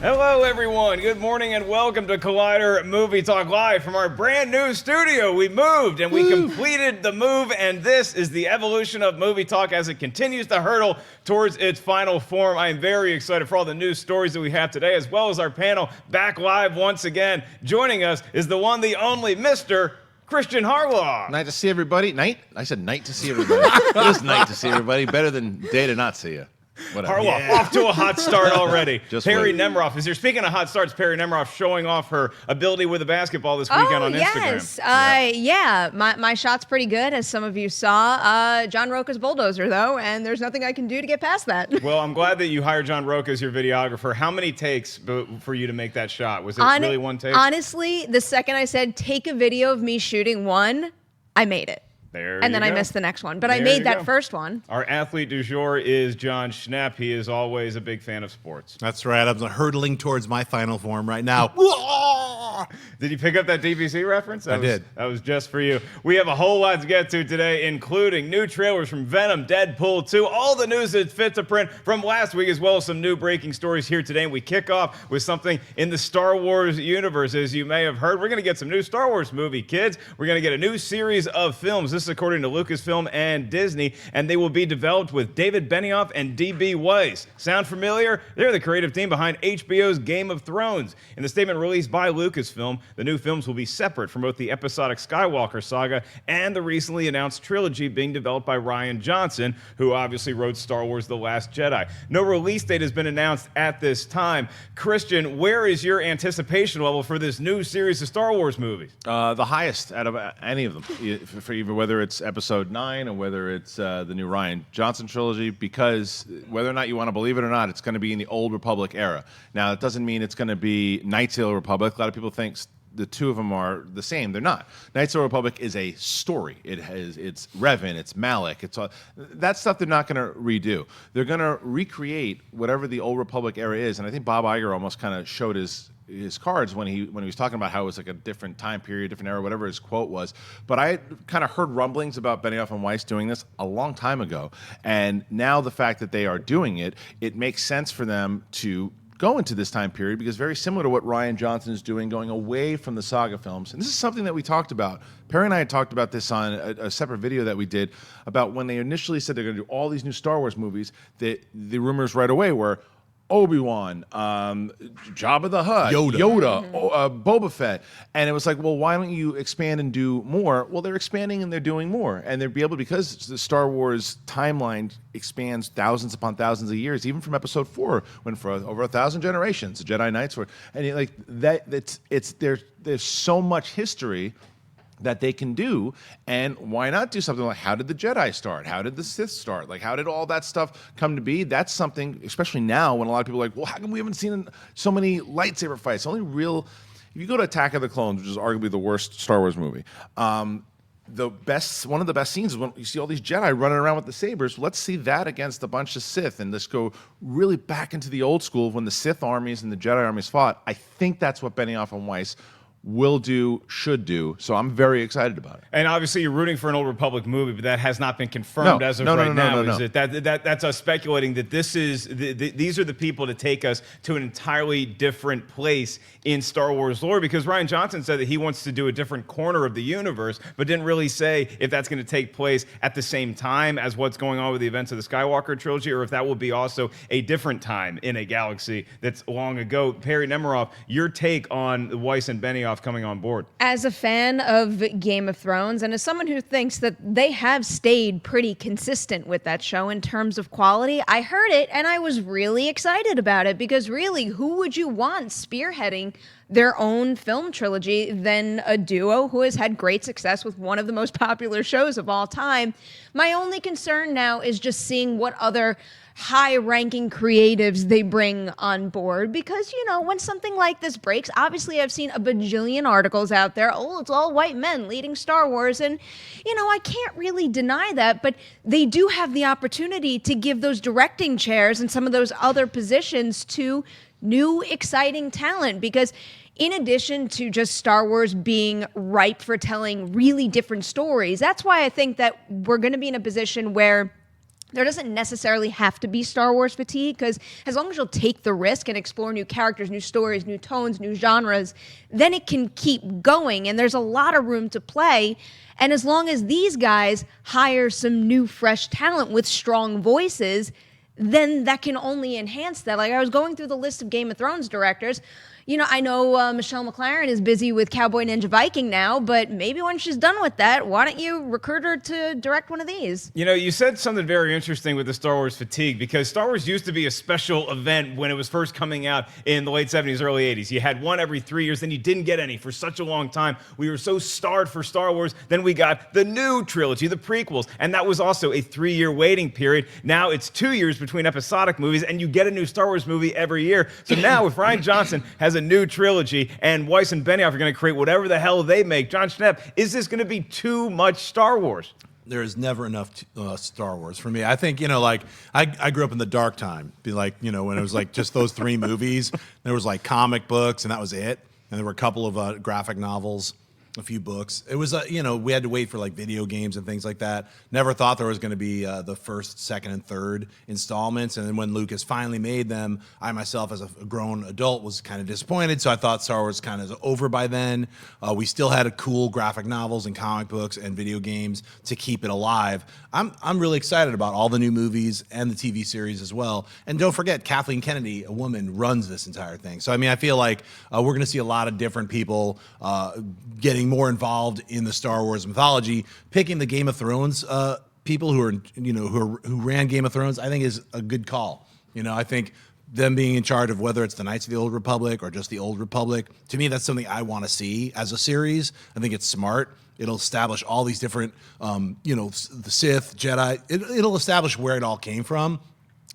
Hello, everyone. Good morning and welcome to Collider Movie Talk Live from our brand new studio. We moved and we completed the move, and this is the evolution of Movie Talk as it continues to hurtle towards its final form. I am very excited for all the news stories that we have today, as well as our panel back live once again. Joining us is the one, the only, Mr. Kristian Harloff. Night to see everybody. Night? I said night to see everybody. It is night to see everybody. Better than day to not see you. Whatever. Harloff off to a hot start already. Perri wait. Nemiroff is here. Speaking of hot starts, Perri Nemiroff showing off her ability with the basketball this weekend on Instagram. Yes. My shot's pretty good, as some of you saw. John Roca's bulldozer, though, and there's nothing I can do to get past that. Well, I'm glad that you hired John Roca as your videographer. How many takes for you to make that shot? Was it really one take? Honestly, the second I said, take a video of me shooting one, I made it. And then I missed the next one. But I made that first one. Our athlete du jour is Jon Schnepp. He is always a big fan of sports. That's right. I'm hurtling towards my final form right now. Did you pick up that DBC reference? I did. That was just for you. We have a whole lot to get to today, including new trailers from Venom, Deadpool 2, all the news that fit to print from last week, as well as some new breaking stories here today. And we kick off with something in the Star Wars universe. As you may have heard, we're going to get some new Star Wars movie, kids. We're going to get a new series of films. This is according to Lucasfilm and Disney, and they will be developed with David Benioff and D.B. Weiss. Sound familiar? They're the creative team behind HBO's Game of Thrones. In the statement released by Lucasfilm, the new films will be separate from both the episodic Skywalker saga and the recently announced trilogy being developed by Rian Johnson, who obviously wrote Star Wars: The Last Jedi. No release date has been announced at this time. Kristian, where is your anticipation level for this new series of Star Wars movies? The highest out of any of them, for either whether it's Episode 9 or whether it's the new Rian Johnson trilogy, because whether or not you want to believe it or not, it's going to be in the Old Republic era. Now, it doesn't mean it's going to be Knights of the Republic. A lot of people think the two of them are the same. They're not. Knights of the Republic is a story. It's Revan, it's Malik, it's all that stuff. They're not going to redo. They're going to recreate whatever the Old Republic era is. And I think Bob Iger almost kind of showed his cards when he was talking about how it was like a different time period, different era, whatever his quote was. But I kind of heard rumblings about Benioff and Weiss doing this a long time ago, and now the fact that they are doing it, it makes sense for them to go into this time period, because very similar to what Rian Johnson is doing, going away from the saga films. And this is something that we talked about. Perri and I had talked about this on a separate video that we did about when they initially said they're going to do all these new Star Wars movies. The rumors right away were Obi-Wan, Jabba the Hutt, Yoda, Boba Fett. And it was like, well, why don't you expand and do more? Well, they're expanding and they're doing more. And they'll be able, because the Star Wars timeline expands thousands upon thousands of years, even from Episode 4, when for over 1,000 generations, the Jedi Knights were, and like that, there's so much history that they can do, and why not do something like, how did the Jedi start? How did the Sith start? Like, how did all that stuff come to be? That's something, especially now when a lot of people are like, well, how come we haven't seen so many lightsaber fights? Only real, if you go to Attack of the Clones, which is arguably the worst Star Wars movie, one of the best scenes is when you see all these Jedi running around with the sabers. Let's see that against a bunch of Sith, and let's go really back into the old school of when the Sith armies and the Jedi armies fought. I think that's what Benioff and Weiss will do, should do. So I'm very excited about it. And obviously you're rooting for an Old Republic movie, but that has not been confirmed as of right now. Is it? That's us speculating that this is these are the people to take us to an entirely different place in Star Wars lore, because Rian Johnson said that he wants to do a different corner of the universe, but didn't really say if that's going to take place at the same time as what's going on with the events of the Skywalker trilogy, or if that will be also a different time in a galaxy that's long ago. Perri Nemiroff, your take on Weiss and Benioff coming on board? As a fan of Game of Thrones, and as someone who thinks that they have stayed pretty consistent with that show in terms of quality, I heard it and I was really excited about it, because really, who would you want spearheading their own film trilogy than a duo who has had great success with one of the most popular shows of all time? My only concern now is just seeing what other high-ranking creatives they bring on board, because, you know, when something like this breaks, obviously I've seen a bajillion articles out there, oh, it's all white men leading Star Wars, and, you know, I can't really deny that, but they do have the opportunity to give those directing chairs and some of those other positions to new, exciting talent, because in addition to just Star Wars being ripe for telling really different stories, that's why I think that we're going to be in a position where there doesn't necessarily have to be Star Wars fatigue, because as long as you'll take the risk and explore new characters, new stories, new tones, new genres, then it can keep going, and there's a lot of room to play. And as long as these guys hire some new, fresh talent with strong voices, then that can only enhance that. Like, I was going through the list of Game of Thrones directors. You know, I know Michelle McLaren is busy with Cowboy Ninja Viking now, but maybe when she's done with that, why don't you recruit her to direct one of these? You know, you said something very interesting with the Star Wars fatigue, because Star Wars used to be a special event when it was first coming out in the late 70s, early 80s. You had one every 3 years, then you didn't get any for such a long time. We were so starved for Star Wars. Then we got the new trilogy, the prequels, and that was also a 3-year waiting period. Now it's 2 years between episodic movies, and you get a new Star Wars movie every year. So now if Rian Johnson has a new trilogy and Weiss and Benioff are going to create whatever the hell they make, Jon Schnepp, is this going to be too much Star Wars? There is never enough Star Wars for me. I think, like, I grew up in the dark time. Be like, when it was like just those 3 movies. There was like comic books, and that was it. And there were a couple of graphic novels, a few books. It was, we had to wait for like video games and things like that. Never thought there was going to be the first, second, and third installments. And then when Lucas finally made them, I myself, as a grown adult, was kind of disappointed. So I thought Star Wars kind of over by then. We still had a cool graphic novels and comic books and video games to keep it alive. I'm really excited about all the new movies and the TV series as well. And don't forget, Kathleen Kennedy, a woman, runs this entire thing. So, I feel like we're going to see a lot of different people getting more involved in the Star Wars mythology. Picking the Game of Thrones people who ran Game of Thrones, I think is a good call. I think them being in charge of whether it's the Knights of the Old Republic or just the Old Republic, to me, that's something I want to see as a series. I think it's smart. It'll establish all these different, the Sith, Jedi. It'll establish where it all came from.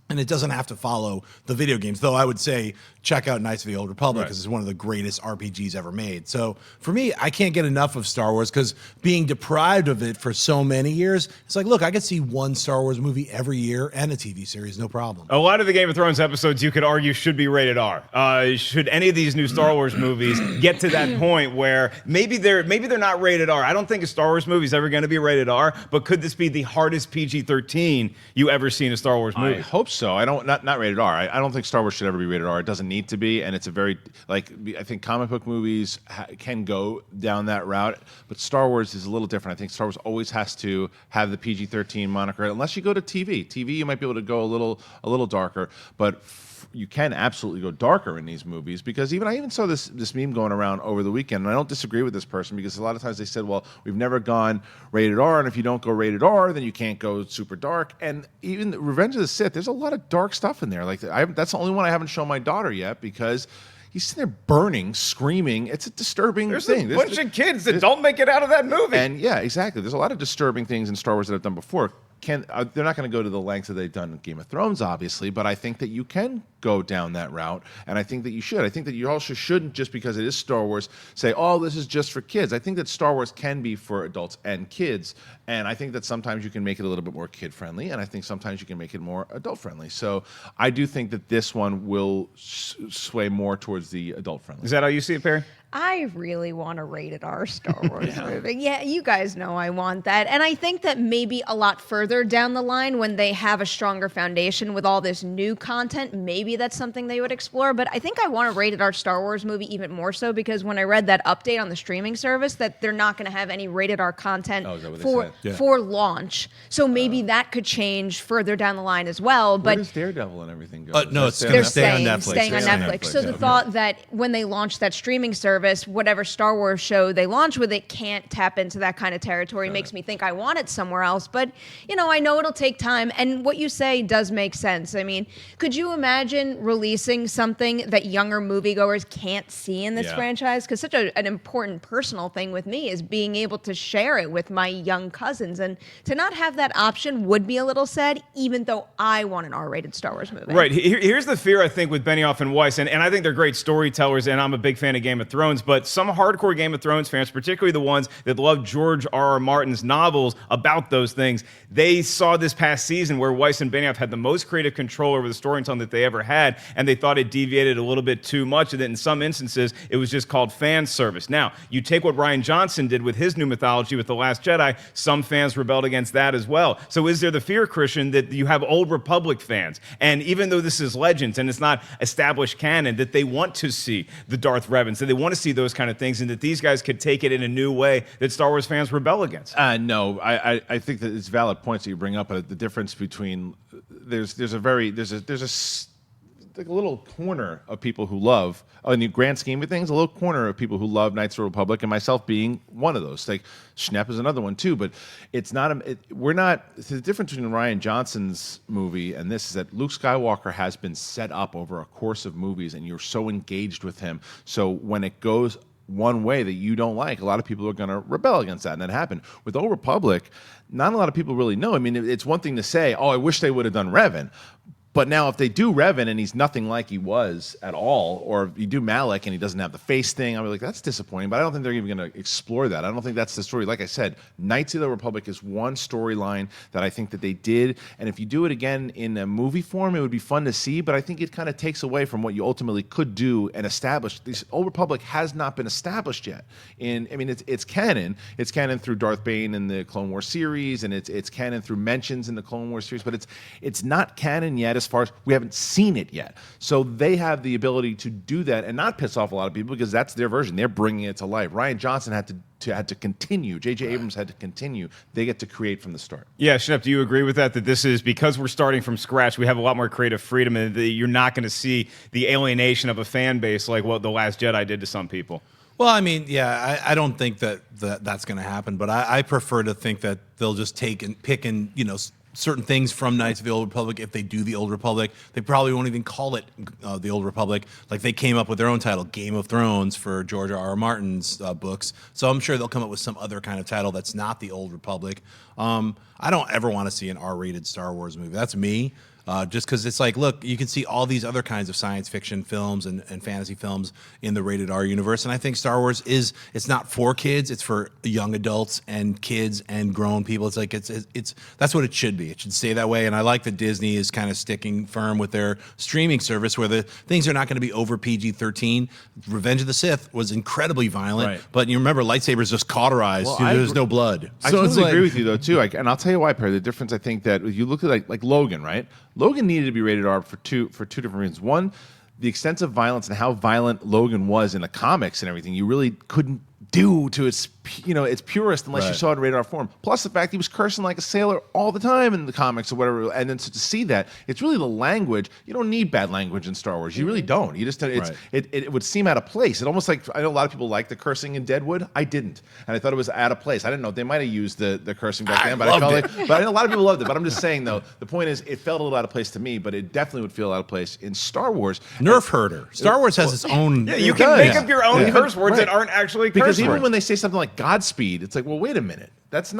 And it doesn't have to follow the video games, though I would say check out Knights of the Old Republic, because it's one of the greatest RPGs ever made. So for me, I can't get enough of Star Wars, because being deprived of it for so many years, it's like, look, I could see one Star Wars movie every year and a TV series, no problem. A lot of the Game of Thrones episodes, you could argue, should be rated R. Should any of these new Star Wars movies get to that point where maybe they're not rated R? I don't think a Star Wars movie is ever going to be rated R, but could this be the hardest PG-13 you ever seen a Star Wars movie? I hope so. I don't not rated R. I don't think Star Wars should ever be rated R. It doesn't need to be, and it's a very I think comic book movies can go down that route, but Star Wars is a little different. I think Star Wars always has to have the PG-13 moniker, unless you go to TV. TV, you might be able to go a little darker, but you can absolutely go darker in these movies, because I even saw this meme going around over the weekend, and I don't disagree with this person, because a lot of times they said, well, we've never gone rated R, and if you don't go rated R, then you can't go super dark. And even Revenge of the Sith, there's a lot of dark stuff in there. Like, that's the only one I haven't shown my daughter yet, because he's sitting there burning, screaming. It's a disturbing thing. There's a bunch of kids that don't make it out of that movie. And yeah, exactly. There's a lot of disturbing things in Star Wars that I've done before. They're not going to go to the lengths that they've done in Game of Thrones, obviously, but I think that you can go down that route, and I think that you should. I think that you also shouldn't, just because it is Star Wars, say, oh, this is just for kids. I think that Star Wars can be for adults and kids, and I think that sometimes you can make it a little bit more kid-friendly, and I think sometimes you can make it more adult-friendly. So I do think that this one will sway more towards the adult-friendly. Is that how you see it, Perri? I really want a rated R Star Wars movie. Yeah, you guys know I want that. And I think that maybe a lot further down the line, when they have a stronger foundation with all this new content, maybe that's something they would explore. But I think I want a rated R Star Wars movie even more so, because when I read that update on the streaming service that they're not going to have any rated R content for launch. So maybe that could change further down the line as well. Where But does Daredevil and everything go? No, it's going they're to stay on staying Netflix. on Netflix. So the thought that when they launch that streaming service, whatever Star Wars show they launch with it can't tap into that kind of territory makes me think I want it somewhere else. But, I know it'll take time. And what you say does make sense. I mean, could you imagine releasing something that younger moviegoers can't see in this franchise? Because such an important personal thing with me is being able to share it with my young cousins. And to not have that option would be a little sad, even though I want an R-rated Star Wars movie. Right. Here's the fear, I think, with Benioff and Weiss. And I think they're great storytellers, and I'm a big fan of Game of Thrones. Thrones, but some hardcore Game of Thrones fans, particularly the ones that love George R.R. Martin's novels about those things, they saw this past season where Weiss and Benioff had the most creative control over the storytelling that they ever had, and they thought it deviated a little bit too much, and that in some instances, it was just called fan service. Now, you take what Rian Johnson did with his new mythology with The Last Jedi, some fans rebelled against that as well. So is there the fear, Kristian, that you have Old Republic fans, and even though this is Legends and it's not established canon, that they want to see the Darth Revans, that they want to see those kind of things, and that these guys could take it in a new way that Star Wars fans rebel against? No, I think that it's valid points that you bring up. The difference between there's a like a little corner of people who love, in the grand scheme of things, a little corner of people who love Knights of the Republic, and myself being one of those. Like Schnepp is another one too, but it's not. We're not. The difference between Rian Johnson's movie and this is that Luke Skywalker has been set up over a course of movies, and you're so engaged with him. So when it goes one way that you don't like, a lot of people are going to rebel against that, and that happened with Old Republic. Not a lot of people really know. I mean, it's one thing to say, "Oh, I wish they would have done Revan." But now if they do Revan and he's nothing like he was at all, or if you do Malak and he doesn't have the face thing, I'm like, that's disappointing. But I don't think they're even going to explore that. I don't think that's the story. Like I said, Knights of the Republic is one storyline that I think that they did. And if you do it again in a movie form, it would be fun to see. But I think it kind of takes away from what you ultimately could do and establish. This Old Republic has not been established yet. It's canon. It's canon through Darth Bane in the Clone Wars series, and it's canon through mentions in the Clone Wars series. But it's not canon yet as far as we haven't seen it yet. So they have the ability to do that and not piss off a lot of people because that's their version. They're bringing it to life. Rian Johnson had to continue. J.J. Abrams had to continue. They get to create from the start. Yeah, Schnepp, do you agree with that? That this is, because we're starting from scratch, we have a lot more creative freedom, and that you're not going to see the alienation of a fan base like what The Last Jedi did to some people? Well, I mean, yeah, I don't think that's going to happen, but I prefer to think that they'll just take and pick and, certain things from Knights of the Old Republic. If they do the Old Republic, they probably won't even call it the Old Republic. Like they came up with their own title, Game of Thrones, for George R.R. Martin's books. So I'm sure they'll come up with some other kind of title that's not the Old Republic. I don't ever want to see an R-rated Star Wars movie. That's me. Just because it's like, look, you can see all these other kinds of science fiction films and fantasy films in the rated R universe. And I think Star Wars it's not for kids, it's for young adults and kids and grown people. It's like, it's that's what it should be. It should stay that way. And I like that Disney is kind of sticking firm with their streaming service where the things are not going to be over PG-13. Revenge of the Sith was incredibly violent, right. But you remember lightsabers just cauterized. There's no blood. I totally agree with you, though, too. And I'll tell you why, Perri. The difference, I think, that you look at like Logan, right? Logan needed to be rated R for two different reasons. One, the extensive violence and how violent Logan was in the comics and everything, you really couldn't do to its purest unless you saw it in rated R form. Plus the fact he was cursing like a sailor all the time in the comics or whatever. And then to see that, it's really the language. You don't need bad language in Star Wars. You really don't. You just it would seem out of place. It almost like, I know a lot of people like the cursing in Deadwood. I didn't, and I thought it was out of place. I didn't know they might have used the cursing back then, but I felt like. But I know a lot of people loved it. But I'm just saying though, the point is, it felt a little out of place to me. But it definitely would feel out of place in Star Wars. Nerf herder. Star Wars has its own. Yeah, you can make up your own curse words that aren't actually curse because words. even when they say something like Godspeed, it's like, well, wait a minute. That's us.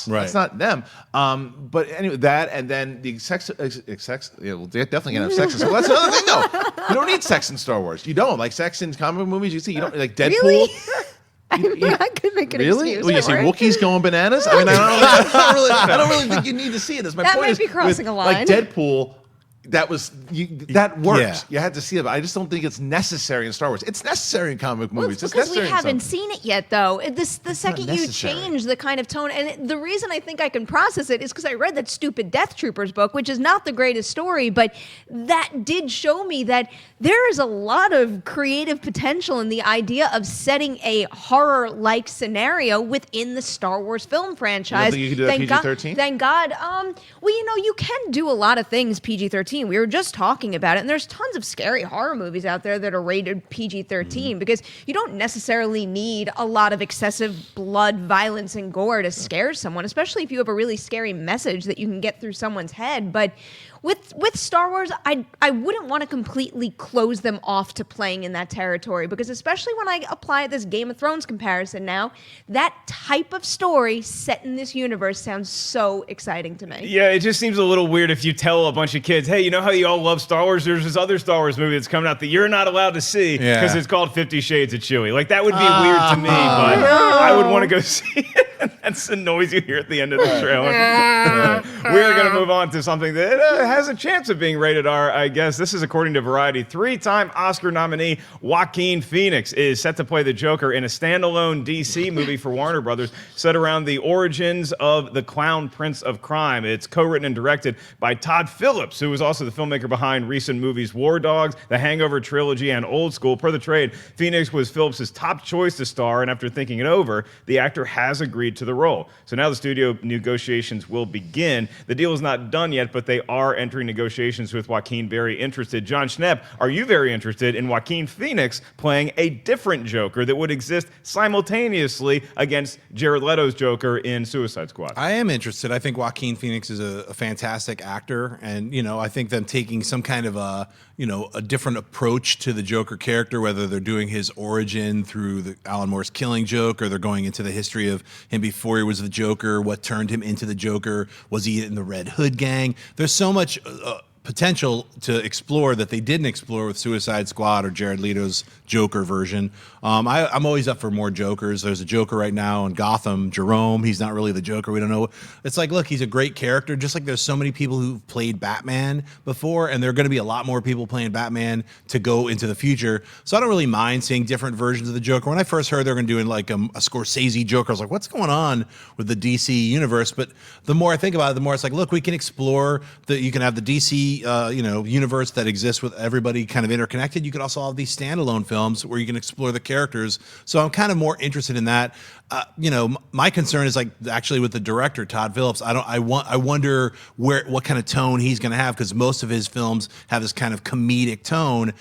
Right. That's not them. But anyway, that and then the sex. Yeah, we'll definitely gonna have sex. So that's another thing, though. You don't need sex in Star Wars. You don't like sex in comic movies. You see, you don't like Deadpool. Really? I could make an really? excuse. Well, you see for it. Wookiees going bananas. I mean, I don't really think you need to see it. As my That point might is, be crossing a line. Like Deadpool. That worked. Yeah. You had to see it, but I just don't think it's necessary in Star Wars. It's necessary in comic Well, movies. it's It's because we necessary in haven't something. seen it yet, though. The second you necessary. change the kind of tone, and the reason I think I can process it is because I read that stupid Death Troopers book, which is not the greatest story, but that did show me that there is a lot of creative potential in the idea of setting a horror-like scenario within the Star Wars film franchise. think you could do that PG-13? Thank God. Well, you can do a lot of things PG-13. We were just talking about it, and there's tons of scary horror movies out there that are rated PG-13 because you don't necessarily need a lot of excessive blood, violence, and gore to scare someone, especially if you have a really scary message that you can get through someone's head. But with Star Wars, I wouldn't want to completely close them off to playing in that territory, because especially when I apply this Game of Thrones comparison now, that type of story set in this universe sounds so exciting to me. Yeah, it just seems a little weird if you tell a bunch of kids, hey, you know how you all love Star Wars? There's this other Star Wars movie that's coming out that you're not allowed to see because it's called 50 Shades of Chewie. Like, that would be weird to me, but I would want to go see it. That's the noise you hear at the end of the trailer. We're going to move on to something that has a chance of being rated R, I guess. This is according to Variety. 3-time Oscar nominee Joaquin Phoenix is set to play the Joker in a standalone DC movie for Warner Brothers set around the origins of the Clown Prince of Crime. It's co-written and directed by Todd Phillips, who was also the filmmaker behind recent movies War Dogs, The Hangover trilogy, and Old School. Per the trade, Phoenix was Phillips' top choice to star, and after thinking it over, the actor has agreed to the role. So now the studio negotiations will begin. The deal is not done yet, but they are entering negotiations with Joaquin very interested. Jon Schnepp, are you very interested in Joaquin Phoenix playing a different Joker that would exist simultaneously against Jared Leto's Joker in Suicide Squad? I am interested. I think Joaquin Phoenix is a fantastic actor, and I think them taking some kind of a different approach to the Joker character, whether they're doing his origin through the Alan Moore's Killing Joke, or they're going into the history of him before he was the Joker, what turned him into the Joker, was he in the Red Hood gang? There's so much potential to explore that they didn't explore with Suicide Squad or Jared Leto's Joker version. I'm always up for more Jokers. There's a Joker right now in Gotham, Jerome. He's not really the Joker. We don't know. It's like, look, he's a great character, just like there's so many people who've played Batman before, and there are going to be a lot more people playing Batman to go into the future. So I don't really mind seeing different versions of the Joker. When I first heard they're going to do like a Scorsese Joker, I was like, what's going on with the DC universe? But the more I think about it, the more it's like, look, we can explore you can have the DC universe that exists with everybody kind of interconnected. You could also have these standalone films where you can explore the characters. So I'm kind of more interested in that. My concern is like actually with the director Todd Phillips. I wonder what kind of tone he's going to have, because most of his films have this kind of comedic tone.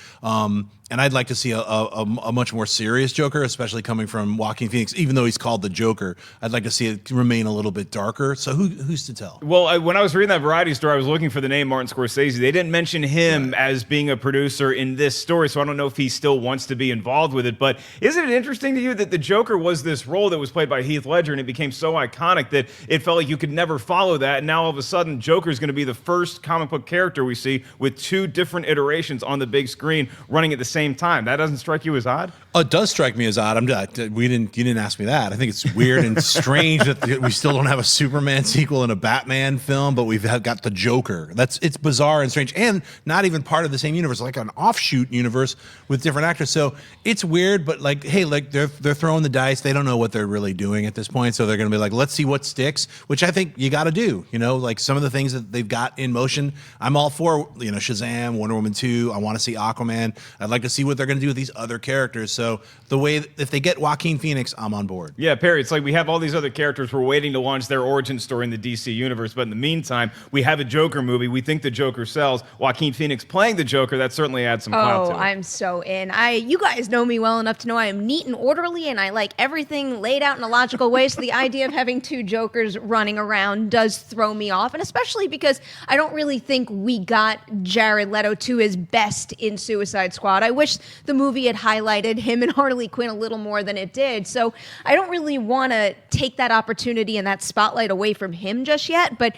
And I'd like to see a much more serious Joker, especially coming from Joaquin Phoenix. Even though he's called the Joker, I'd like to see it remain a little bit darker. So who's to tell? Well, when I was reading that Variety story, I was looking for the name Martin Scorsese. They didn't mention him as being a producer in this story, so I don't know if he still wants to be involved with it. But isn't it interesting to you that the Joker was this role that was played by Heath Ledger, and it became so iconic that it felt like you could never follow that, and now all of a sudden Joker's going to be the first comic book character we see with two different iterations on the big screen running at the same time. That doesn't strike you as odd? Oh, it does strike me as odd. You didn't ask me that. I think it's weird and strange that we still don't have a Superman sequel and a Batman film, but we've got the Joker. It's bizarre and strange, and not even part of the same universe, like an offshoot universe with different actors. So it's weird, but like, hey, like they're throwing the dice. They don't know what they're really doing at this point, so they're going to be like, let's see what sticks, which I think you got to do. Like some of the things that they've got in motion, I'm all for. Shazam, Wonder Woman 2. I want to see Aquaman. I'd like to see what they're going to do with these other characters. So if they get Joaquin Phoenix, I'm on board. Yeah, Perri, it's like we have all these other characters. We're waiting to launch their origin story in the DC universe, but in the meantime, we have a Joker movie. We think the Joker sells. Joaquin Phoenix playing the Joker, that certainly adds some clout to it. I'm so in. You guys know me well enough to know I am neat and orderly, and I like everything laid out in a logical way. So the idea of having two Jokers running around does throw me off, and especially because I don't really think we got Jared Leto to his best in Suicide Squad. I wish the movie had highlighted him and Harley Quinn a little more than it did. So I don't really want to take that opportunity and that spotlight away from him just yet, but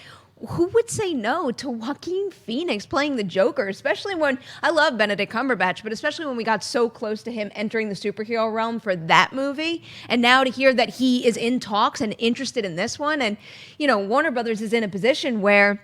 who would say no to Joaquin Phoenix playing the Joker, especially when I love Benedict Cumberbatch, but especially when we got so close to him entering the superhero realm for that movie. And now to hear that he is in talks and interested in this one. And, Warner Brothers is in a position where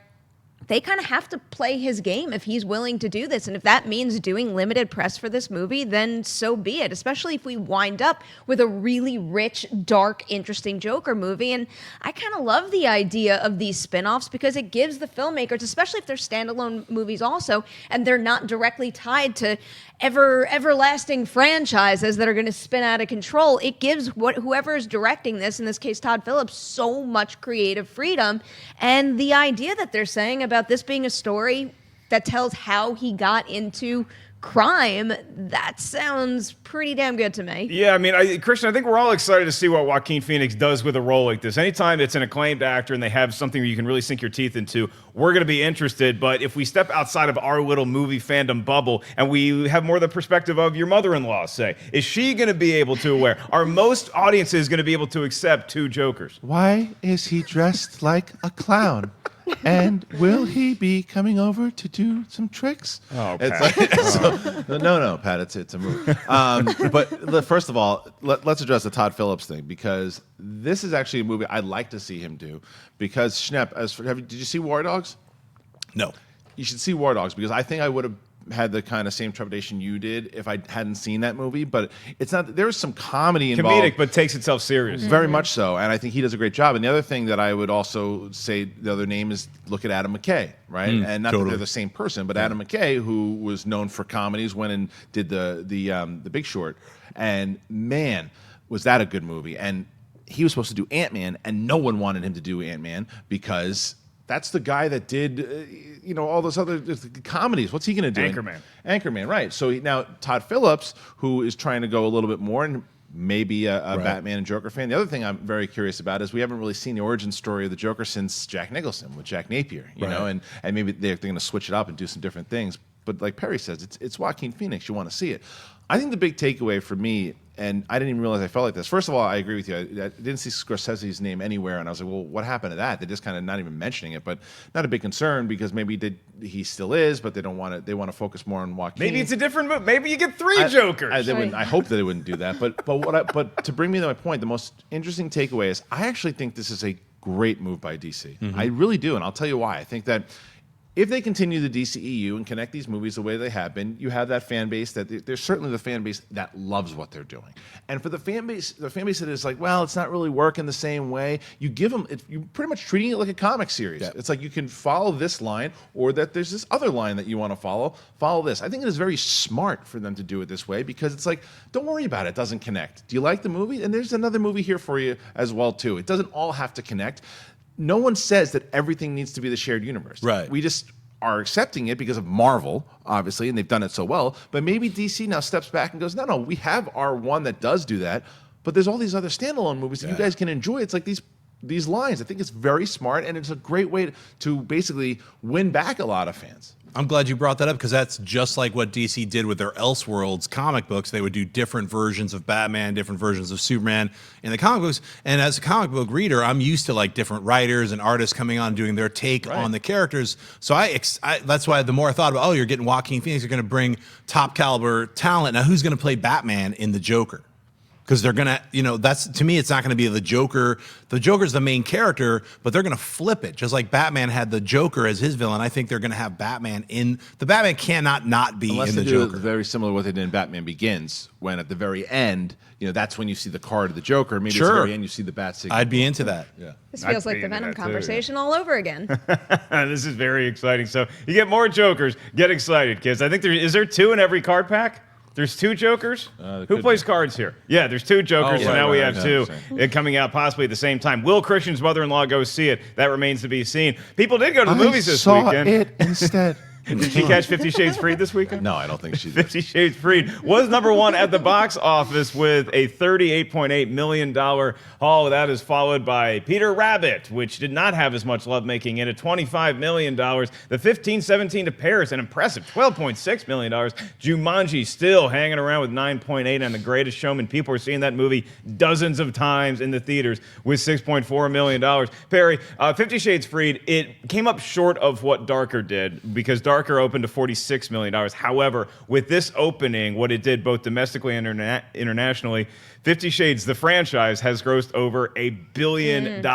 they kind of have to play his game if he's willing to do this. And if that means doing limited press for this movie, then so be it, especially if we wind up with a really rich, dark, interesting Joker movie. And I kind of love the idea of these spin-offs because it gives the filmmakers, especially if they're standalone movies also, and they're not directly tied to everlasting franchises that are going to spin out of control, it gives whoever is directing this, in this case Todd Phillips, so much creative freedom. And the idea that they're saying about this being a story that tells how he got into crime, that sounds pretty damn good to me. Yeah, I mean, Kristian, I think we're all excited to see what Joaquin Phoenix does with a role like this. Anytime it's an acclaimed actor and they have something where you can really sink your teeth into, we're going to be interested. But if we step outside of our little movie fandom bubble and we have more the perspective of your mother-in-law, say, is she going to be able to aware? Are most audiences going to be able to accept two Jokers? Why is he dressed like a clown? And will he be coming over to do some tricks? Oh, No, Pat, it's a movie. First of all, let's address the Todd Phillips thing, because this is actually a movie I'd like to see him do. Because Schnepp, did you see War Dogs? No. You should see War Dogs, because I think I would have had the kind of same trepidation you did if I hadn't seen that movie. But it's not. There's some comedy involved. Comedic, but takes itself serious. Very much so, and I think he does a great job. And the other thing that I would also say, the other name is, look at Adam McKay, right? And not that they're the same person, but Adam McKay, who was known for comedies, went and did the Big Short, and man, was that a good movie. And he was supposed to do Ant-Man, and no one wanted him to do Ant-Man because that's the guy that did, all those other comedies. What's he going to do? Anchorman, right. So now Todd Phillips, who is trying to go a little bit more, and maybe a Batman and Joker fan. The other thing I'm very curious about is we haven't really seen the origin story of the Joker since Jack Nicholson with Jack Napier, you know, and maybe they're going to switch it up and do some different things. But like Perri says, it's Joaquin Phoenix. You want to see it. I think the big takeaway for me, and I didn't even realize I felt like this. First of all, I agree with you. I didn't see Scorsese's name anywhere, and I was like, well, what happened to that? They're just kind of not even mentioning it, but not a big concern because maybe he still is, but they don't want to. They want to focus more on Joaquin. Maybe it's a different movie. Maybe you get three Jokers. I hope that they wouldn't do that. But to bring me to my point, the most interesting takeaway is I actually think this is a great move by DC. I really do, and I'll tell you why. I think that if they continue the DCEU and connect these movies the way they have been, you have that fan base there's certainly the fan base that loves what they're doing. And for the fan base that is like, well, it's not really working the same way, you give them, you're pretty much treating it like a comic series. It's like you can follow this line, or that there's this other line that you want to follow this. I think it is very smart for them to do it this way, because it's like, don't worry about it, it doesn't connect. Do you like the movie? And there's another movie here for you as well, too. It doesn't all have to connect. No one says that everything needs to be the shared universe. Right. We just are accepting it because of Marvel, obviously, and they've done it so well. But maybe DC now steps back and goes, no, we have our one that does do that, but there's all these other standalone movies that you guys can enjoy. It's like these lines. I think it's very smart, and it's a great way to basically win back a lot of fans. I'm glad you brought that up, because that's just like what DC did with their Elseworlds comic books. They would do different versions of Batman, different versions of Superman in the comic books. And as a comic book reader, I'm used to like different writers and artists coming on doing their take on the characters. So that's why the more I thought about, you're getting Joaquin Phoenix, you're going to bring top caliber talent. Now, who's going to play Batman in the Joker? Because they're gonna, that's, to me, it's not gonna be the Joker. The Joker's the main character, but they're gonna flip it. Just like Batman had the Joker as his villain, I think they're gonna have Batman in. The Batman cannot not be Unless in the they do Joker. Very similar to what they did in Batman Begins, when at the very end, that's when you see the card of the Joker. Maybe at the very end you see the bat signal. I'd be into that. Yeah. This feels like the Venom conversation all over again. This is very exciting. So you get more Jokers. Get excited, kids. I think is there two in every card pack? There's two Jokers? Who plays cards here? Yeah, there's two Jokers, so now we have two coming out possibly at the same time. Will Kristian's mother-in-law go see it? That remains to be seen. People did go to the movies this weekend. I saw it instead. Did she catch 50 Shades Freed this weekend? No, I don't think she did. 50 Shades Freed was #1 at the box office with a $38.8 million haul. That is followed by Peter Rabbit, which did not have as much lovemaking in it, $25 million. The 1517 to Paris, an impressive $12.6 million. Jumanji still hanging around with 9.8 on The Greatest Showman. People are seeing that movie dozens of times in the theaters with $6.4 million. Perri, 50 Shades Freed, it came up short of what Darker did, because Darker opened to $46 million. However, with this opening, what it did both domestically and internationally, 50 Shades, the franchise, has grossed over $1 billion.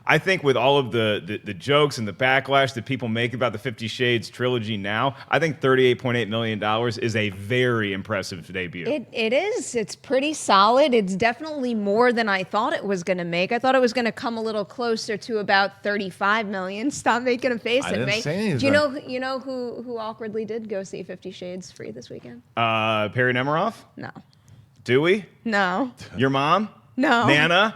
I think with all of the jokes and the backlash that people make about the 50 Shades trilogy now, I think $38.8 million is a very impressive debut. It is. It's pretty solid. It's definitely more than I thought it was going to make. I thought it was going to come a little closer to about $35 million. Stop making a face at me. Do you know who awkwardly did go see 50 Shades Free this weekend? Perri Nemiroff? No. Dewey? No. Your mom? No. Nana?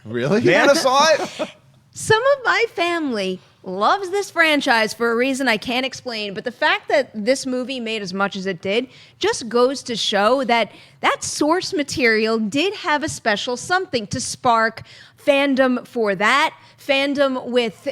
Really? Nana saw it? Some of my family loves this franchise for a reason I can't explain, but the fact that this movie made as much as it did just goes to show that that source material did have a special something to spark fandom for that, fandom with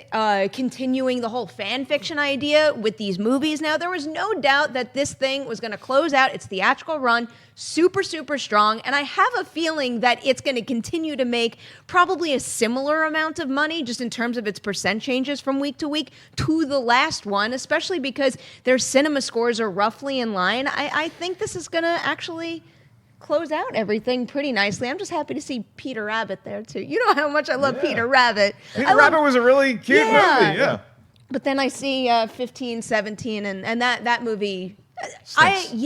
continuing the whole fan fiction idea with these movies. Now, there was no doubt that this thing was going to close out its theatrical run super, super strong. And I have a feeling that it's going to continue to make probably a similar amount of money just in terms of its percent changes from week to week to the last one, especially because their cinema scores are roughly in line. I think this is going to actually close out everything pretty nicely. I'm just happy to see Peter Rabbit there, too. You know how much I love Peter Rabbit. Peter Rabbit was a really cute movie, yeah. But then I see 15, 17, and that movie... it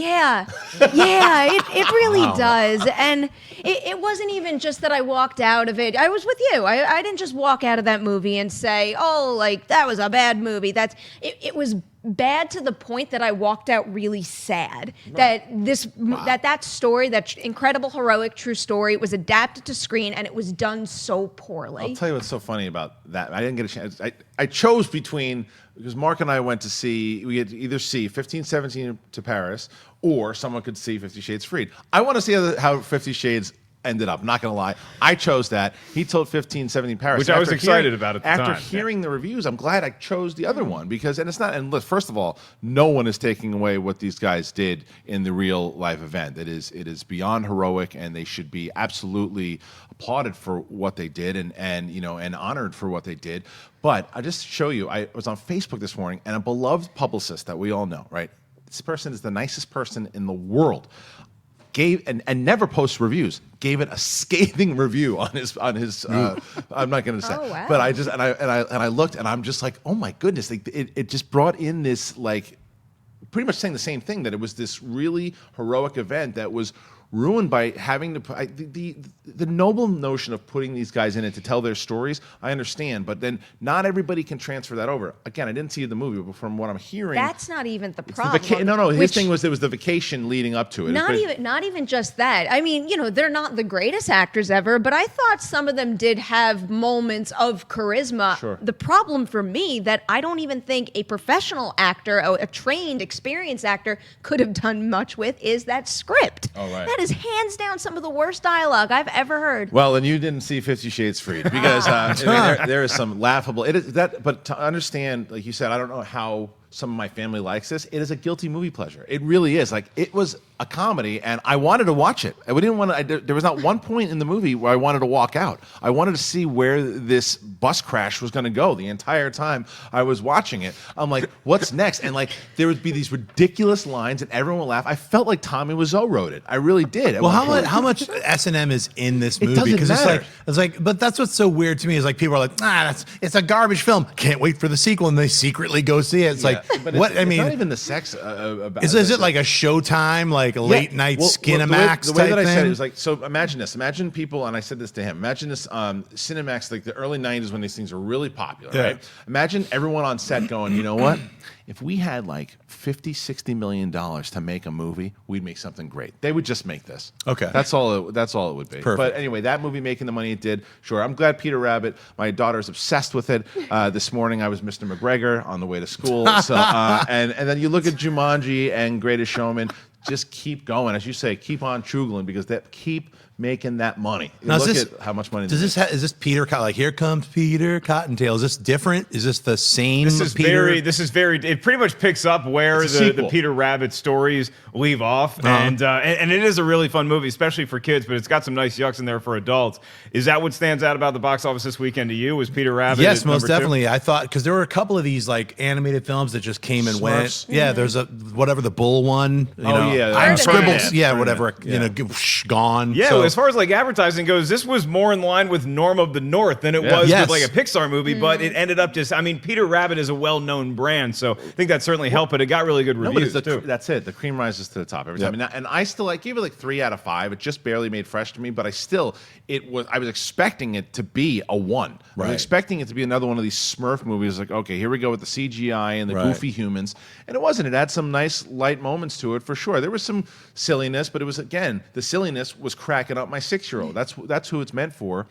really does. And it wasn't even just that I walked out of it. I was with you. I didn't just walk out of that movie and say, oh, like, that was a bad movie. It was bad to the point that I walked out really sad. Right. That story, that incredible, heroic, true story, was adapted to screen and it was done so poorly. I'll tell you what's so funny about that. I didn't get a chance. I chose between, because Mark and I went to see, we had to either see 15, 17 to Paris, or someone could see 50 Shades Freed. I want to see how 50 Shades ended up. Not going to lie. I chose that. He told 15, 17 Paris. Which I was excited about at the time. After hearing the reviews, I'm glad I chose the other one because, and it's not, and look, first of all, no one is taking away what these guys did in the real life event. It is beyond heroic and they should be absolutely applauded for what they did and honored for what they did. But I'll just show you, I was on Facebook this morning and a beloved publicist that we all know, right? This person is the nicest person in the world. Gave and never posts reviews. Gave it a scathing review on his. I'm not going to say, but I just and I looked and I'm just like, oh my goodness! Like it just brought in this like, pretty much saying the same thing, that it was this really heroic event that was ruined by having to the noble notion of putting these guys in it to tell their stories. I understand, but then not everybody can transfer that over. Again, I didn't see the movie, but from what I'm hearing, that's not even the problem. No, his thing was there was the vacation leading up to it. Not even just that. I mean, they're not the greatest actors ever, but I thought some of them did have moments of charisma. Sure. The problem for me that I don't even think a professional actor, a trained, experienced actor could have done much with is that script. Oh, right. That is hands down some of the worst dialogue I've ever heard. Well, then you didn't see 50 Shades Freed because there is some laughable. It is that, but to understand, like you said, I don't know how some of my family likes this. It is a guilty movie pleasure. It really is. Like it was a comedy, and I wanted to watch it. We didn't want to. There was not one point in the movie where I wanted to walk out. I wanted to see where this bus crash was going to go. The entire time I was watching it, I'm like, "What's next?" And like there would be these ridiculous lines, and everyone would laugh. I felt like Tommy Wiseau wrote it. I really did. Well, how much S&M is in this movie? It doesn't matter. It's like, but that's what's so weird to me is like people are like, it's a garbage film. Can't wait for the sequel, and they secretly go see it. It's like, what? It's not even the sex. Is it like a Showtime, like a late night Skinamax? The way that I said it thing? was like, so imagine this. Imagine people, and I said this to him. Imagine this Cinemax, like the early '90s when these things were really popular, right? Imagine everyone on set going, you know what? If we had like $50-60 million to make a movie, we'd make something great. They would just make this. Okay, that's all it would be. Perfect. But anyway, that movie making the money it did. Sure, I'm glad Peter Rabbit. My daughter's obsessed with it. This morning I was Mr. McGregor on the way to school. So and then you look at Jumanji and Greatest Showman. Just keep going, as you say. Keep on chugling because keep making that money. Now, look at how much money. Is this Peter? Like, here comes Peter Cottontail. Is this different? Is this the same? This is Peter? very. It pretty much picks up where the Peter Rabbit stories leave off, and it is a really fun movie, especially for kids. But it's got some nice yucks in there for adults. Is that what stands out about the box office this weekend to you? Was Peter Rabbit? Yes, most definitely. I thought because there were a couple of these like animated films that just came and went. Smurfs. Yeah, there's a whatever the bull one. Yeah, Scribbles. Yeah, Ferdinand. whatever. Gone. Yeah, So, as far as like advertising goes, this was more in line with Norm of the North than it was with like a Pixar movie, but it ended up just, I mean, Peter Rabbit is a well-known brand, so I think that certainly helped, but it got really good reviews too. That's it. The cream rises to the top every time. And I still gave it like 3 out of 5. It just barely made fresh to me, but I was expecting it to be a 1. I was expecting it to be another one of these Smurf movies, like, okay, here we go with the CGI and the goofy humans. And it wasn't. It had some nice light moments to it for sure. There was some silliness, but it was, again, the silliness was cracking up my 6-year-old. That's who it's meant for.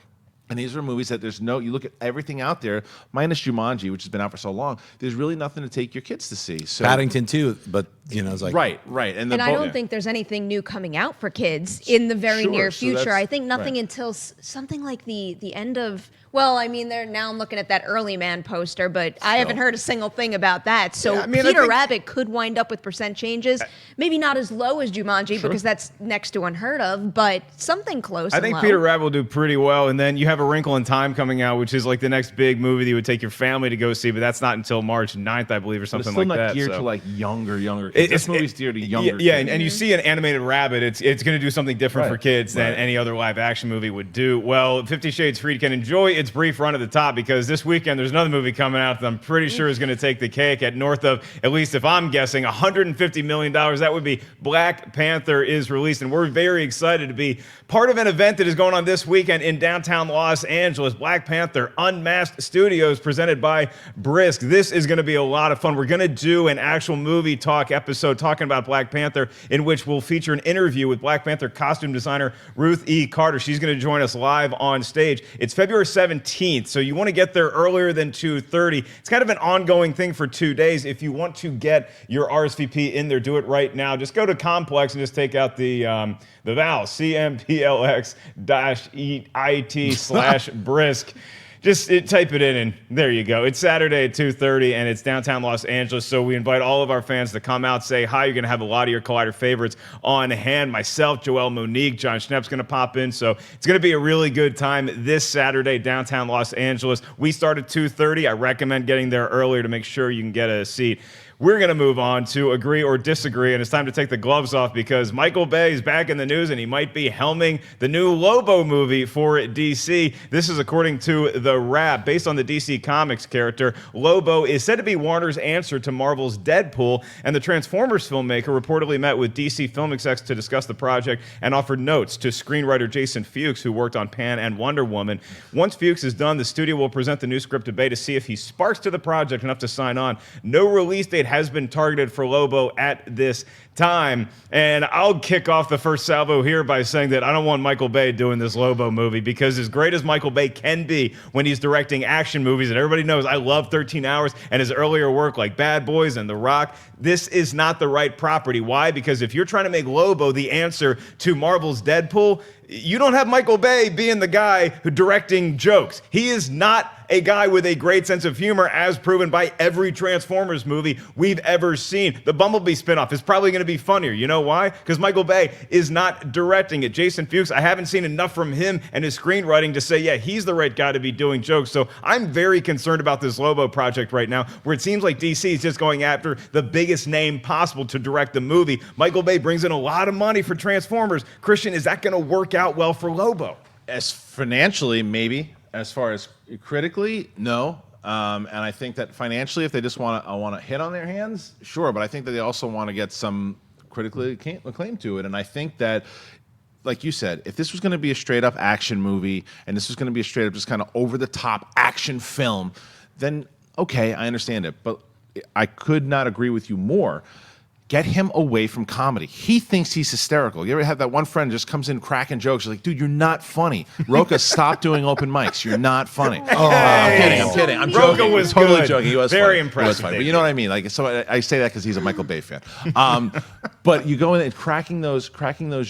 And these are movies that you look at everything out there, minus Jumanji, which has been out for so long, there's really nothing to take your kids to see. So Paddington too, but it's like Right. And I don't think there's anything new coming out for kids in the very near so future. that's- I think nothing until something like the end of. Well, I mean, now I'm looking at that Early Man poster, but I haven't heard a single thing about that. So Yeah, I mean, I Peter think- Rabbit could wind up with percent changes. Maybe not as low as Jumanji because that's next to unheard of, but something close. I and think low. Peter Rabbit will do pretty well, and then you have A Wrinkle in Time coming out, which is like the next big movie that you would take your family to go see, but that's not until March 9th, I believe, or But something it's still like not that. geared so. to like younger kids. This movie's geared to younger Yeah, kids. and you see an animated rabbit, it's going to do something different for Right, kids than right. any other live action movie would do. Well, 50 Shades Freed can enjoy its brief run at the top because this weekend there's another movie coming out that I'm pretty sure is going to take the cake at north of, at least if I'm guessing, $150 million. That would be Black Panther is released, and we're very excited to be part of an event that is going on this weekend in downtown Los Angeles. Black Panther Unmasked Studios presented by Brisk. This is going to be a lot of fun. We're going to do an actual movie talk episode talking about Black Panther, in which we'll feature an interview with Black Panther costume designer Ruth E. Carter. She's going to join us live on stage. It's February 17th, so you want to get there earlier than 2:30. It's kind of an ongoing thing for 2 days. If you want to get your RSVP in there, do it right now. Just go to Complex and just take out the vowel, CMPLX-EIT/brisk. Just type it in, and there you go. It's Saturday at 2:30, and it's downtown Los Angeles, so we invite all of our fans to come out, say hi. You're going to have a lot of your Collider favorites on hand. Myself, Joel Monique, Jon Schnepp's going to pop in, so it's going to be a really good time this Saturday, downtown Los Angeles. We start at 2:30. I recommend getting there earlier to make sure you can get a seat. We're going to move on to agree or disagree, and it's time to take the gloves off because Michael Bay is back in the news, and he might be helming the new Lobo movie for DC. This is according to The Wrap. Based on the DC Comics character, Lobo is said to be Warner's answer to Marvel's Deadpool, and the Transformers filmmaker reportedly met with DC film execs to discuss the project and offered notes to screenwriter Jason Fuchs, who worked on Pan and Wonder Woman. Once Fuchs is done, the studio will present the new script to Bay to see if he sparks to the project enough to sign on. No release date has been targeted for Lobo at this time. And I'll kick off the first salvo here by saying that I don't want Michael Bay doing this Lobo movie, because as great as Michael Bay can be when he's directing action movies, and everybody knows I love 13 Hours and his earlier work like Bad Boys and The Rock, this is not the right property. Why? Because if you're trying to make Lobo the answer to Marvel's Deadpool, you don't have Michael Bay being the guy who directing jokes. He is not a guy with a great sense of humor, as proven by every Transformers movie we've ever seen. The Bumblebee spinoff is probably going to be funnier. You know why? Because Michael Bay is not directing it. Jason Fuchs, I haven't seen enough from him and his screenwriting to say, yeah, he's the right guy to be doing jokes. So I'm very concerned about this Lobo project right now, where it seems like DC is just going after the biggest name possible to direct the movie. Michael Bay brings in a lot of money for Transformers. Kristian, is that going to work out well for Lobo? As financially, maybe. As far as critically, no. And I think that financially, if they just want to hit on their hands, sure. But I think that they also want to get some critically acclaim to it. And I think that, like you said, if this was going to be a straight up action movie and this was going to be a straight up just kind of over the top action film, then okay, I understand it. But I could not agree with you more. Get him away from comedy. He thinks he's hysterical. You ever have that one friend just comes in cracking jokes? You're like, dude, you're not funny. Rocha, stop doing open mics. You're not funny. Oh, I'm kidding. I'm Rocha joking. was totally good. joking. He was Very funny. impressive, He was funny. But David. you know what I mean? Like, so I say that because he's a Michael Bay fan. But you go in and cracking those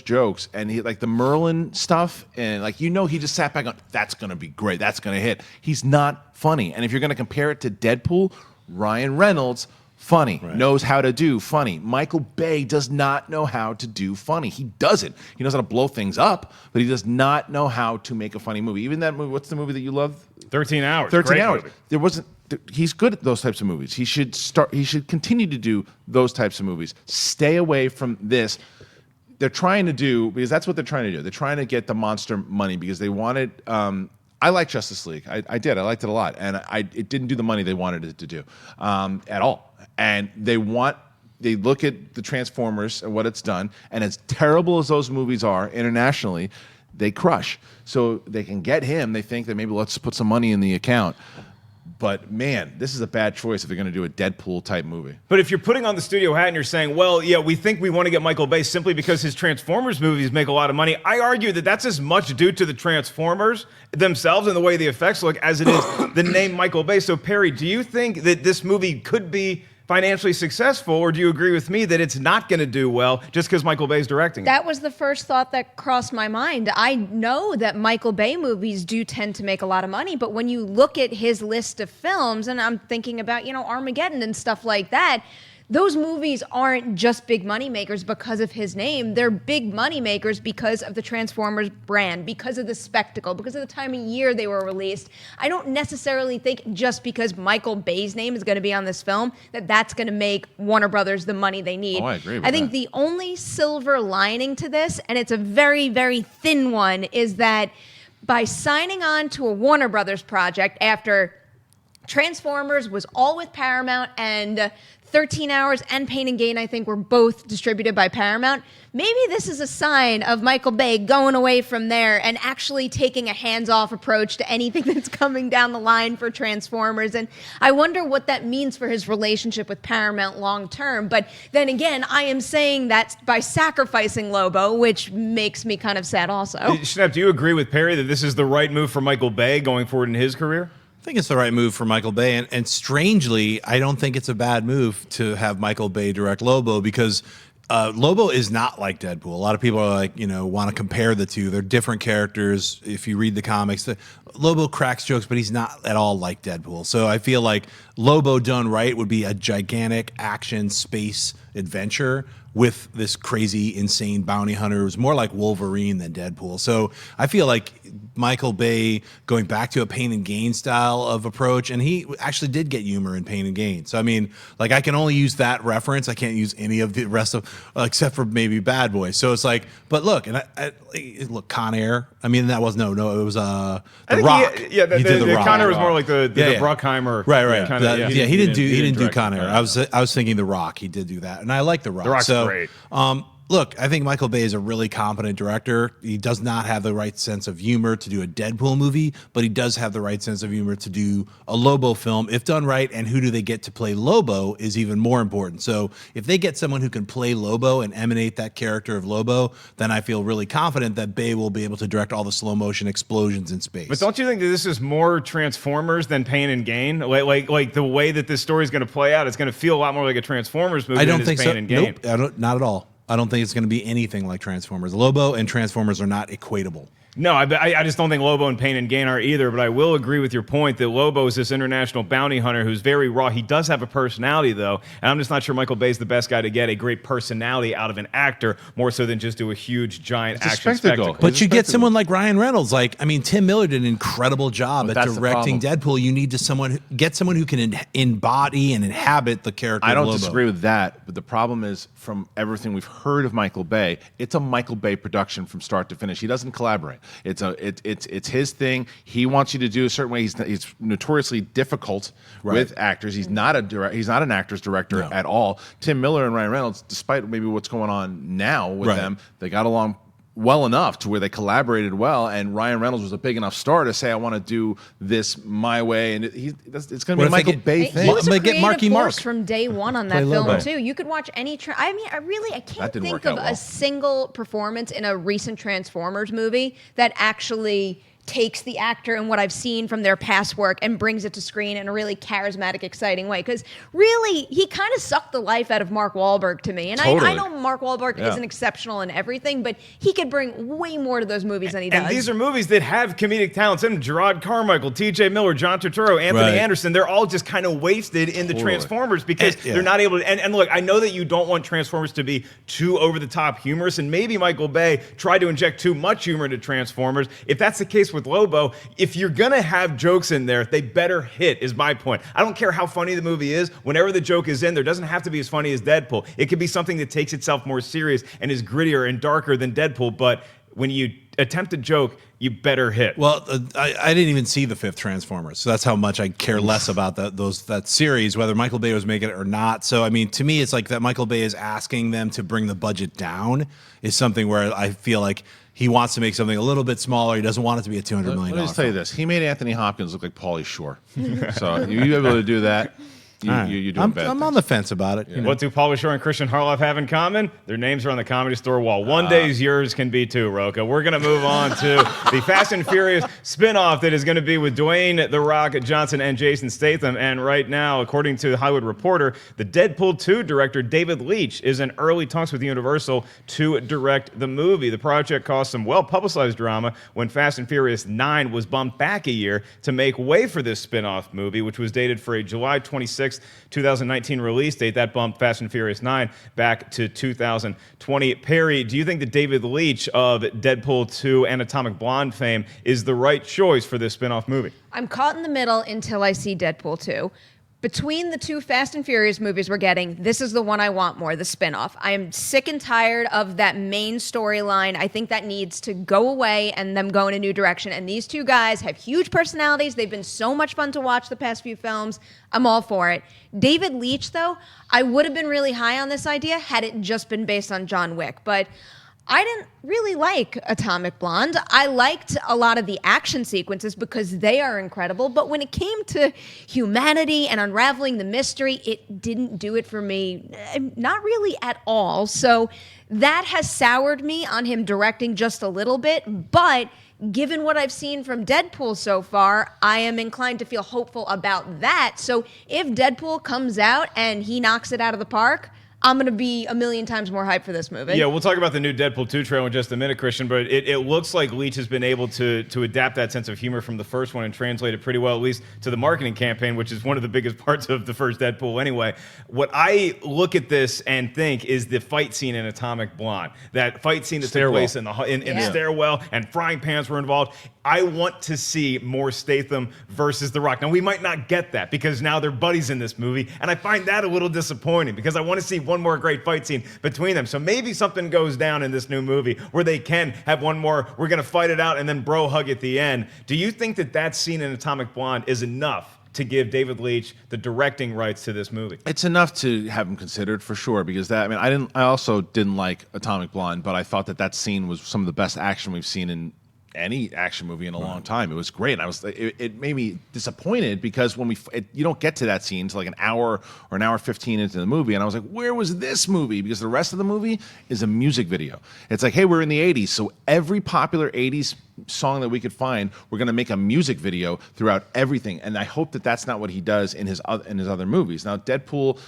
jokes, and he like the Merlin stuff, and like he just sat back on. That's gonna be great. That's gonna hit. He's not funny. And if you're gonna compare it to Deadpool, Ryan Reynolds. Funny, knows how to do funny. Michael Bay does not know how to do funny. He doesn't. He knows how to blow things up, but he does not know how to make a funny movie. Even that movie, what's the movie that you love? 13 Hours. 13 Great Hours. movie. He's good at those types of movies. He should continue to do those types of movies. Stay away from this. They're trying to do, because that's what they're trying to do. They're trying to get the monster money because they wanted, I like Justice League. I did. I liked it a lot. And it didn't do the money they wanted it to do at all. And they look at the Transformers and what it's done, and as terrible as those movies are internationally, they crush. So they can get him. They think that maybe let's put some money in the account. But man, this is a bad choice if they're going to do a Deadpool type movie. But if you're putting on the studio hat and you're saying, well, yeah, we think we want to get Michael Bay simply because his Transformers movies make a lot of money, I argue that that's as much due to the Transformers themselves and the way the effects look as it is the name Michael Bay. So, Perri, do you think that this movie could be financially successful, or do you agree with me that it's not going to do well just because Michael Bay's directing it? That was the first thought that crossed my mind. I know that Michael Bay movies do tend to make a lot of money, but when you look at his list of films, and I'm thinking about, Armageddon and stuff like that, those movies aren't just big money makers because of his name. They're big money makers because of the Transformers brand, because of the spectacle, because of the time of year they were released. I don't necessarily think just because Michael Bay's name is going to be on this film that that's going to make Warner Brothers the money they need. Oh, I agree with I think that. the only silver lining to this, and it's a very, very thin one, is that by signing on to a Warner Brothers project after Transformers was all with Paramount and 13 Hours and Pain and Gain, I think, were both distributed by Paramount. Maybe this is a sign of Michael Bay going away from there and actually taking a hands-off approach to anything that's coming down the line for Transformers. And I wonder what that means for his relationship with Paramount long term. But then again, I am saying that by sacrificing Lobo, which makes me kind of sad also. Schnepp, do you agree with Perri that this is the right move for Michael Bay going forward in his career? I think it's the right move for Michael Bay, and strangely, I don't think it's a bad move to have Michael Bay direct Lobo, because Lobo is not like Deadpool. A lot of people are like, want to compare the two. They're different characters. If you read the comics, Lobo cracks jokes, but he's not at all like Deadpool. So I feel like Lobo done right would be a gigantic action space adventure with this crazy, insane bounty hunter who's more like Wolverine than Deadpool. So I feel like Michael Bay going back to a Pain and Gain style of approach, and he actually did get humor in Pain and Gain. So I mean, like, I can only use that reference. I can't use any of the rest of, except for maybe Bad Boys. So it's like, but look, and look, Con Air. I mean, that was no, it was The Rock. He did the Rock. Con Air was more like the Yeah. Bruckheimer. Right. Kinda, He didn't do direct Con Air. it. I was thinking The Rock. He did do that, and I like The Rock. The Rock's so, great. Look, I think Michael Bay is a really competent director. He does not have the right sense of humor to do a Deadpool movie, but he does have the right sense of humor to do a Lobo film if done right. And who do they get to play Lobo is even more important. So if they get someone who can play Lobo and emanate that character of Lobo, then I feel really confident that Bay will be able to direct all the slow motion explosions in space. But don't you think that this is more Transformers than Pain and Gain? Like the way that this story is going to play out, it's going to feel a lot more like a Transformers movie I don't than think Pain so. and Gain. Nope, not at all. I don't think it's going to be anything like Transformers. Lobo and Transformers are not equatable. No, I just don't think Lobo and Pain and Gain are either, but I will agree with your point that Lobo is this international bounty hunter who's very raw. He does have a personality, though, and I'm just not sure Michael Bay's the best guy to get a great personality out of an actor, more so than just do a huge, giant It's a action spectacle. spectacle. But you get someone like Ryan Reynolds. Like, I mean, Tim Miller did an incredible job But at that's the directing problem. Deadpool. You need to get someone who can embody and inhabit the character I of don't Lobo. disagree with that, but the problem is, from everything we've heard of Michael Bay, it's a Michael Bay production from start to finish. He doesn't collaborate. It's his thing. He wants you to do a certain way. He's notoriously difficult with actors. He's not an actor's director at all. Tim Miller and Ryan Reynolds, despite maybe what's going on now with them, they got along well enough to where they collaborated well, and Ryan Reynolds was a big enough star to say, I want to do this my way, and it's going to be a Michael Bay thing. He was I'm a gonna get creative Marky force Mark. from day one on Play that film Lobo. too. You could watch any. I can't That didn't think work of out well. a single performance in a recent Transformers movie that actually takes the actor and what I've seen from their past work and brings it to screen in a really charismatic, exciting way. Because really, he kind of sucked the life out of Mark Wahlberg to me. And Totally. I know Mark Wahlberg isn't exceptional in everything, but he could bring way more to those movies than he does. And these are movies that have comedic talents in Gerard Carmichael, T.J. Miller, John Turturro, Anthony Right. Anderson. They're all just kind of wasted in the Transformers because they're not able to. And look, I know that you don't want Transformers to be too over the top humorous, and maybe Michael Bay tried to inject too much humor into Transformers. If that's the case with Lobo, if you're gonna have jokes in there, they better hit, is my point. I don't care how funny the movie is. Whenever the joke is in, there doesn't have to be as funny as Deadpool. It could be something that takes itself more serious and is grittier and darker than Deadpool, but when you attempt a joke, you better hit. Well, I didn't even see the fifth Transformers, so that's how much I care less about that series, whether Michael Bay was making it or not. So, I mean, to me, it's like that Michael Bay is asking them to bring the budget down is something where I feel like he wants to make something a little bit smaller. He doesn't want it to be a $200 million Let me just tell you this. He made Anthony Hopkins look like Pauly Shore. So you able to do that. you're doing bad. I'm on the fence about it. You know? What do Paul Shore and Kristian Harloff have in common? Their names are on the Comedy Store wall. One day's yours can be too, Roca. We're going to move on to the Fast and Furious spinoff that is going to be with Dwayne "The Rock" Johnson and Jason Statham. And right now, according to The Hollywood Reporter, the Deadpool 2 director David Leitch is in early talks with Universal to direct the movie. The project caused some well-publicized drama when Fast and Furious 9 was bumped back a year to make way for this spinoff movie, which was dated for a July 26, 2019 release date. That bumped Fast and Furious 9 back to 2020. Perri, do you think that David Leitch of Deadpool 2 and Atomic Blonde fame is the right choice for this spinoff movie? I'm caught in the middle until I see Deadpool 2. Between the two Fast and Furious movies we're getting, this is the one I want more, the spinoff. I am sick and tired of that main storyline. I think that needs to go away and them go in a new direction. And these two guys have huge personalities. They've been so much fun to watch the past few films. I'm all for it. David Leitch, though, I would have been really high on this idea had it just been based on John Wick. But I didn't really like Atomic Blonde. I liked a lot of the action sequences because they are incredible, but when it came to humanity and unraveling the mystery, it didn't do it for me, not really at all. So that has soured me on him directing just a little bit, but given what I've seen from Deadpool so far, I am inclined to feel hopeful about that. So if Deadpool comes out and he knocks it out of the park, I'm going to be a million times more hyped for this movie. Yeah, we'll talk about the new Deadpool 2 trailer in just a minute, Kristian, but it looks like Leitch has been able to adapt that sense of humor from the first one and translate it pretty well, at least to the marketing campaign, which is one of the biggest parts of the first Deadpool anyway. What I look at this and think is the fight scene in Atomic Blonde. That fight scene that took place in the stairwell and frying pans were involved. I want to see more Statham versus The Rock. Now, we might not get that because now they're buddies in this movie, and I find that a little disappointing because I want to see one more great fight scene between them. So maybe something goes down in this new movie where they can have one more, we're going to fight it out, and then bro hug at the end. Do you think that that scene in Atomic Blonde is enough to give David Leitch the directing rights to this movie? It's enough to have him considered for sure, because I also didn't like Atomic Blonde, but I thought that scene was some of the best action we've seen in any action movie in a long time. It was great. It made me disappointed because when you don't get to that scene until like an hour or an hour 15 into the movie, and I was like, where was this movie? Because the rest of the movie is a music video. It's like, hey, we're in the 80s, so every popular 80s song that we could find, we're going to make a music video throughout everything. And I hope that that's not what he does in his other movies. Now, Deadpool.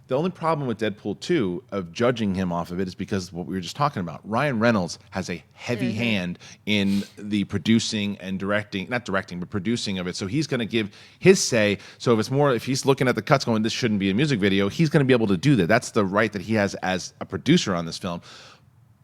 The only problem with Deadpool 2 of judging him off of it is because of what we were just talking about. Ryan Reynolds has a heavy hand in the producing and producing of it. So he's going to give his say. So if he's looking at the cuts going, this shouldn't be a music video, he's going to be able to do that. That's the right that he has as a producer on this film.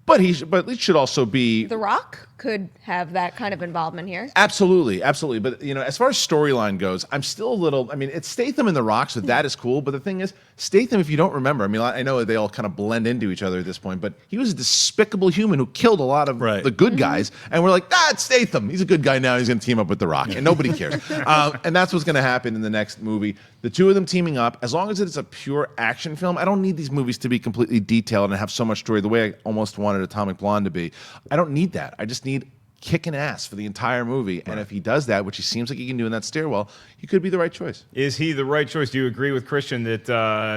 But it should also be... The Rock could have that kind of involvement here. Absolutely. But, as far as storyline goes, I'm still a little... it's Statham and The Rock, so that is cool. But the thing is, Statham, if you don't remember, I know they all kind of blend into each other at this point, but he was a despicable human who killed a lot of the good guys. And we're like, it's Statham. He's a good guy now. He's going to team up with The Rock. And nobody cares. And that's what's going to happen in the next movie. The two of them teaming up, as long as it's a pure action film, I don't need these movies to be completely detailed and have so much story the way I almost wanted Atomic Blonde to be. I don't need that. I just need kicking ass for the entire movie. And if he does that, which he seems like he can do in that stairwell, he could be the right choice. Is he the right choice? Do you agree with Kristian that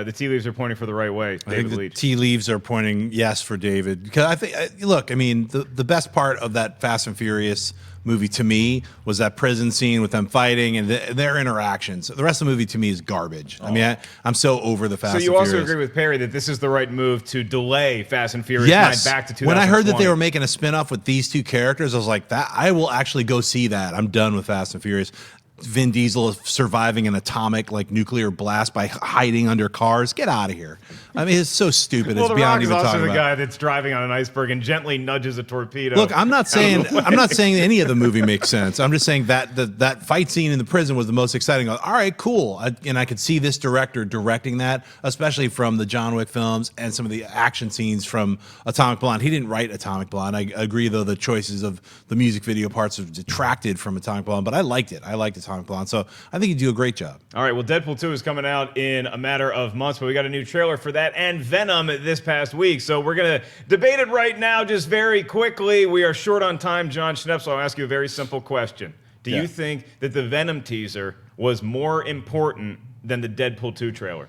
the tea leaves are pointing for the right way? I think the tea leaves are pointing yes for David. Because I think, the best part of that Fast and Furious movie to me was that prison scene with them fighting and their interactions. The rest of the movie to me is garbage. I'm so over the Fast and Furious. So you also agree with Perri that this is the right move to delay Fast and Furious 9 back to 2020? When I heard that they were making a spinoff with these two characters, I was like, I will actually go see that. I'm done with Fast and Furious. Vin Diesel surviving an atomic nuclear blast by hiding under cars. Get out of here. It's so stupid. Well, it's The Rock beyond is even also talking the about. guy that's driving on an iceberg and gently nudges a torpedo. Look, I'm not saying any of the movie makes sense. I'm just saying that that fight scene in the prison was the most exciting. All right, cool. And I could see this director directing that, especially from the John Wick films and some of the action scenes from Atomic Blonde. He didn't write Atomic Blonde. I agree, though, the choices of the music video parts have detracted from Atomic Blonde, but I liked it. I liked Atomic Blonde. So I think you do a great job. All right, well, Deadpool 2 is coming out in a matter of months, but we got a new trailer for that and Venom this past week. So we're going to debate it right now just very quickly. We are short on time, Jon Schnepp, so I'll ask you a very simple question. Do you think that the Venom teaser was more important than the Deadpool 2 trailer?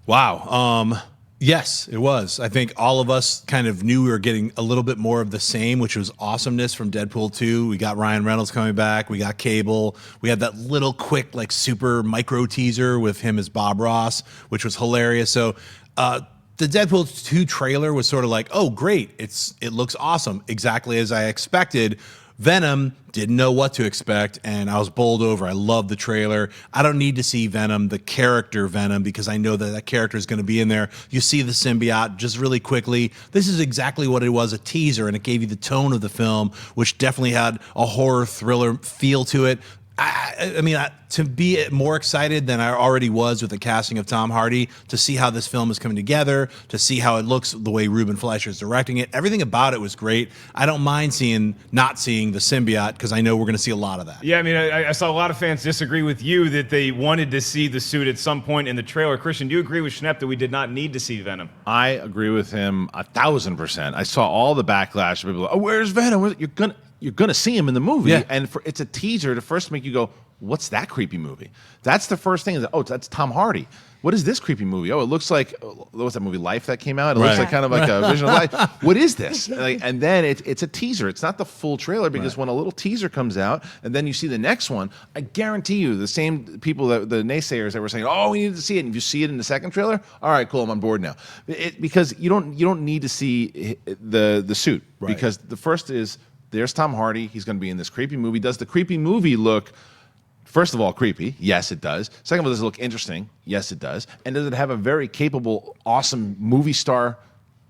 Wow. Yes, it was. I think all of us kind of knew we were getting a little bit more of the same, which was awesomeness from Deadpool 2. We got Ryan Reynolds coming back. We got Cable. We had that little quick, like super micro teaser with him as Bob Ross, which was hilarious. So the Deadpool 2 trailer was sort of like, oh, great. It looks awesome. Exactly as I expected. Venom, didn't know what to expect, and I was bowled over. I love the trailer. I don't need to see Venom, the character Venom, because I know that character is going to be in there. You see the symbiote just really quickly. This is exactly what it was, a teaser, and it gave you the tone of the film, which definitely had a horror thriller feel to it. I mean, to be more excited than I already was with the casting of Tom Hardy, to see how this film is coming together, to see how it looks, the way Ruben Fleischer is directing it, everything about it was great. I don't mind not seeing the symbiote, because I know we're going to see a lot of that. Yeah, I mean, I saw a lot of fans disagree with you that they wanted to see the suit at some point in the trailer. Kristian, do you agree with Schnepp that we did not need to see Venom? I agree with him 1,000%. I saw all the backlash. People, oh, where's Venom? You're gonna see him in the movie, yeah. And it's a teaser to first make you go, "What's that creepy movie?" That's the first thing. Is oh, that's Tom Hardy. What is this creepy movie? Oh, it looks like what was that movie Life that came out? It looks like kind of like a Vision of Life. What is this? And then it's a teaser. It's not the full trailer, because when a little teaser comes out and then you see the next one, I guarantee you the same people the naysayers that were saying, "Oh, we need to see it," and if you see it in the second trailer, all right, cool, I'm on board now. Because you don't need to see the suit, because the first is. There's Tom Hardy. He's going to be in this creepy movie. Does the creepy movie look, first of all, creepy? Yes, it does. Second of all, does it look interesting? Yes, it does. And does it have a very capable, awesome movie star,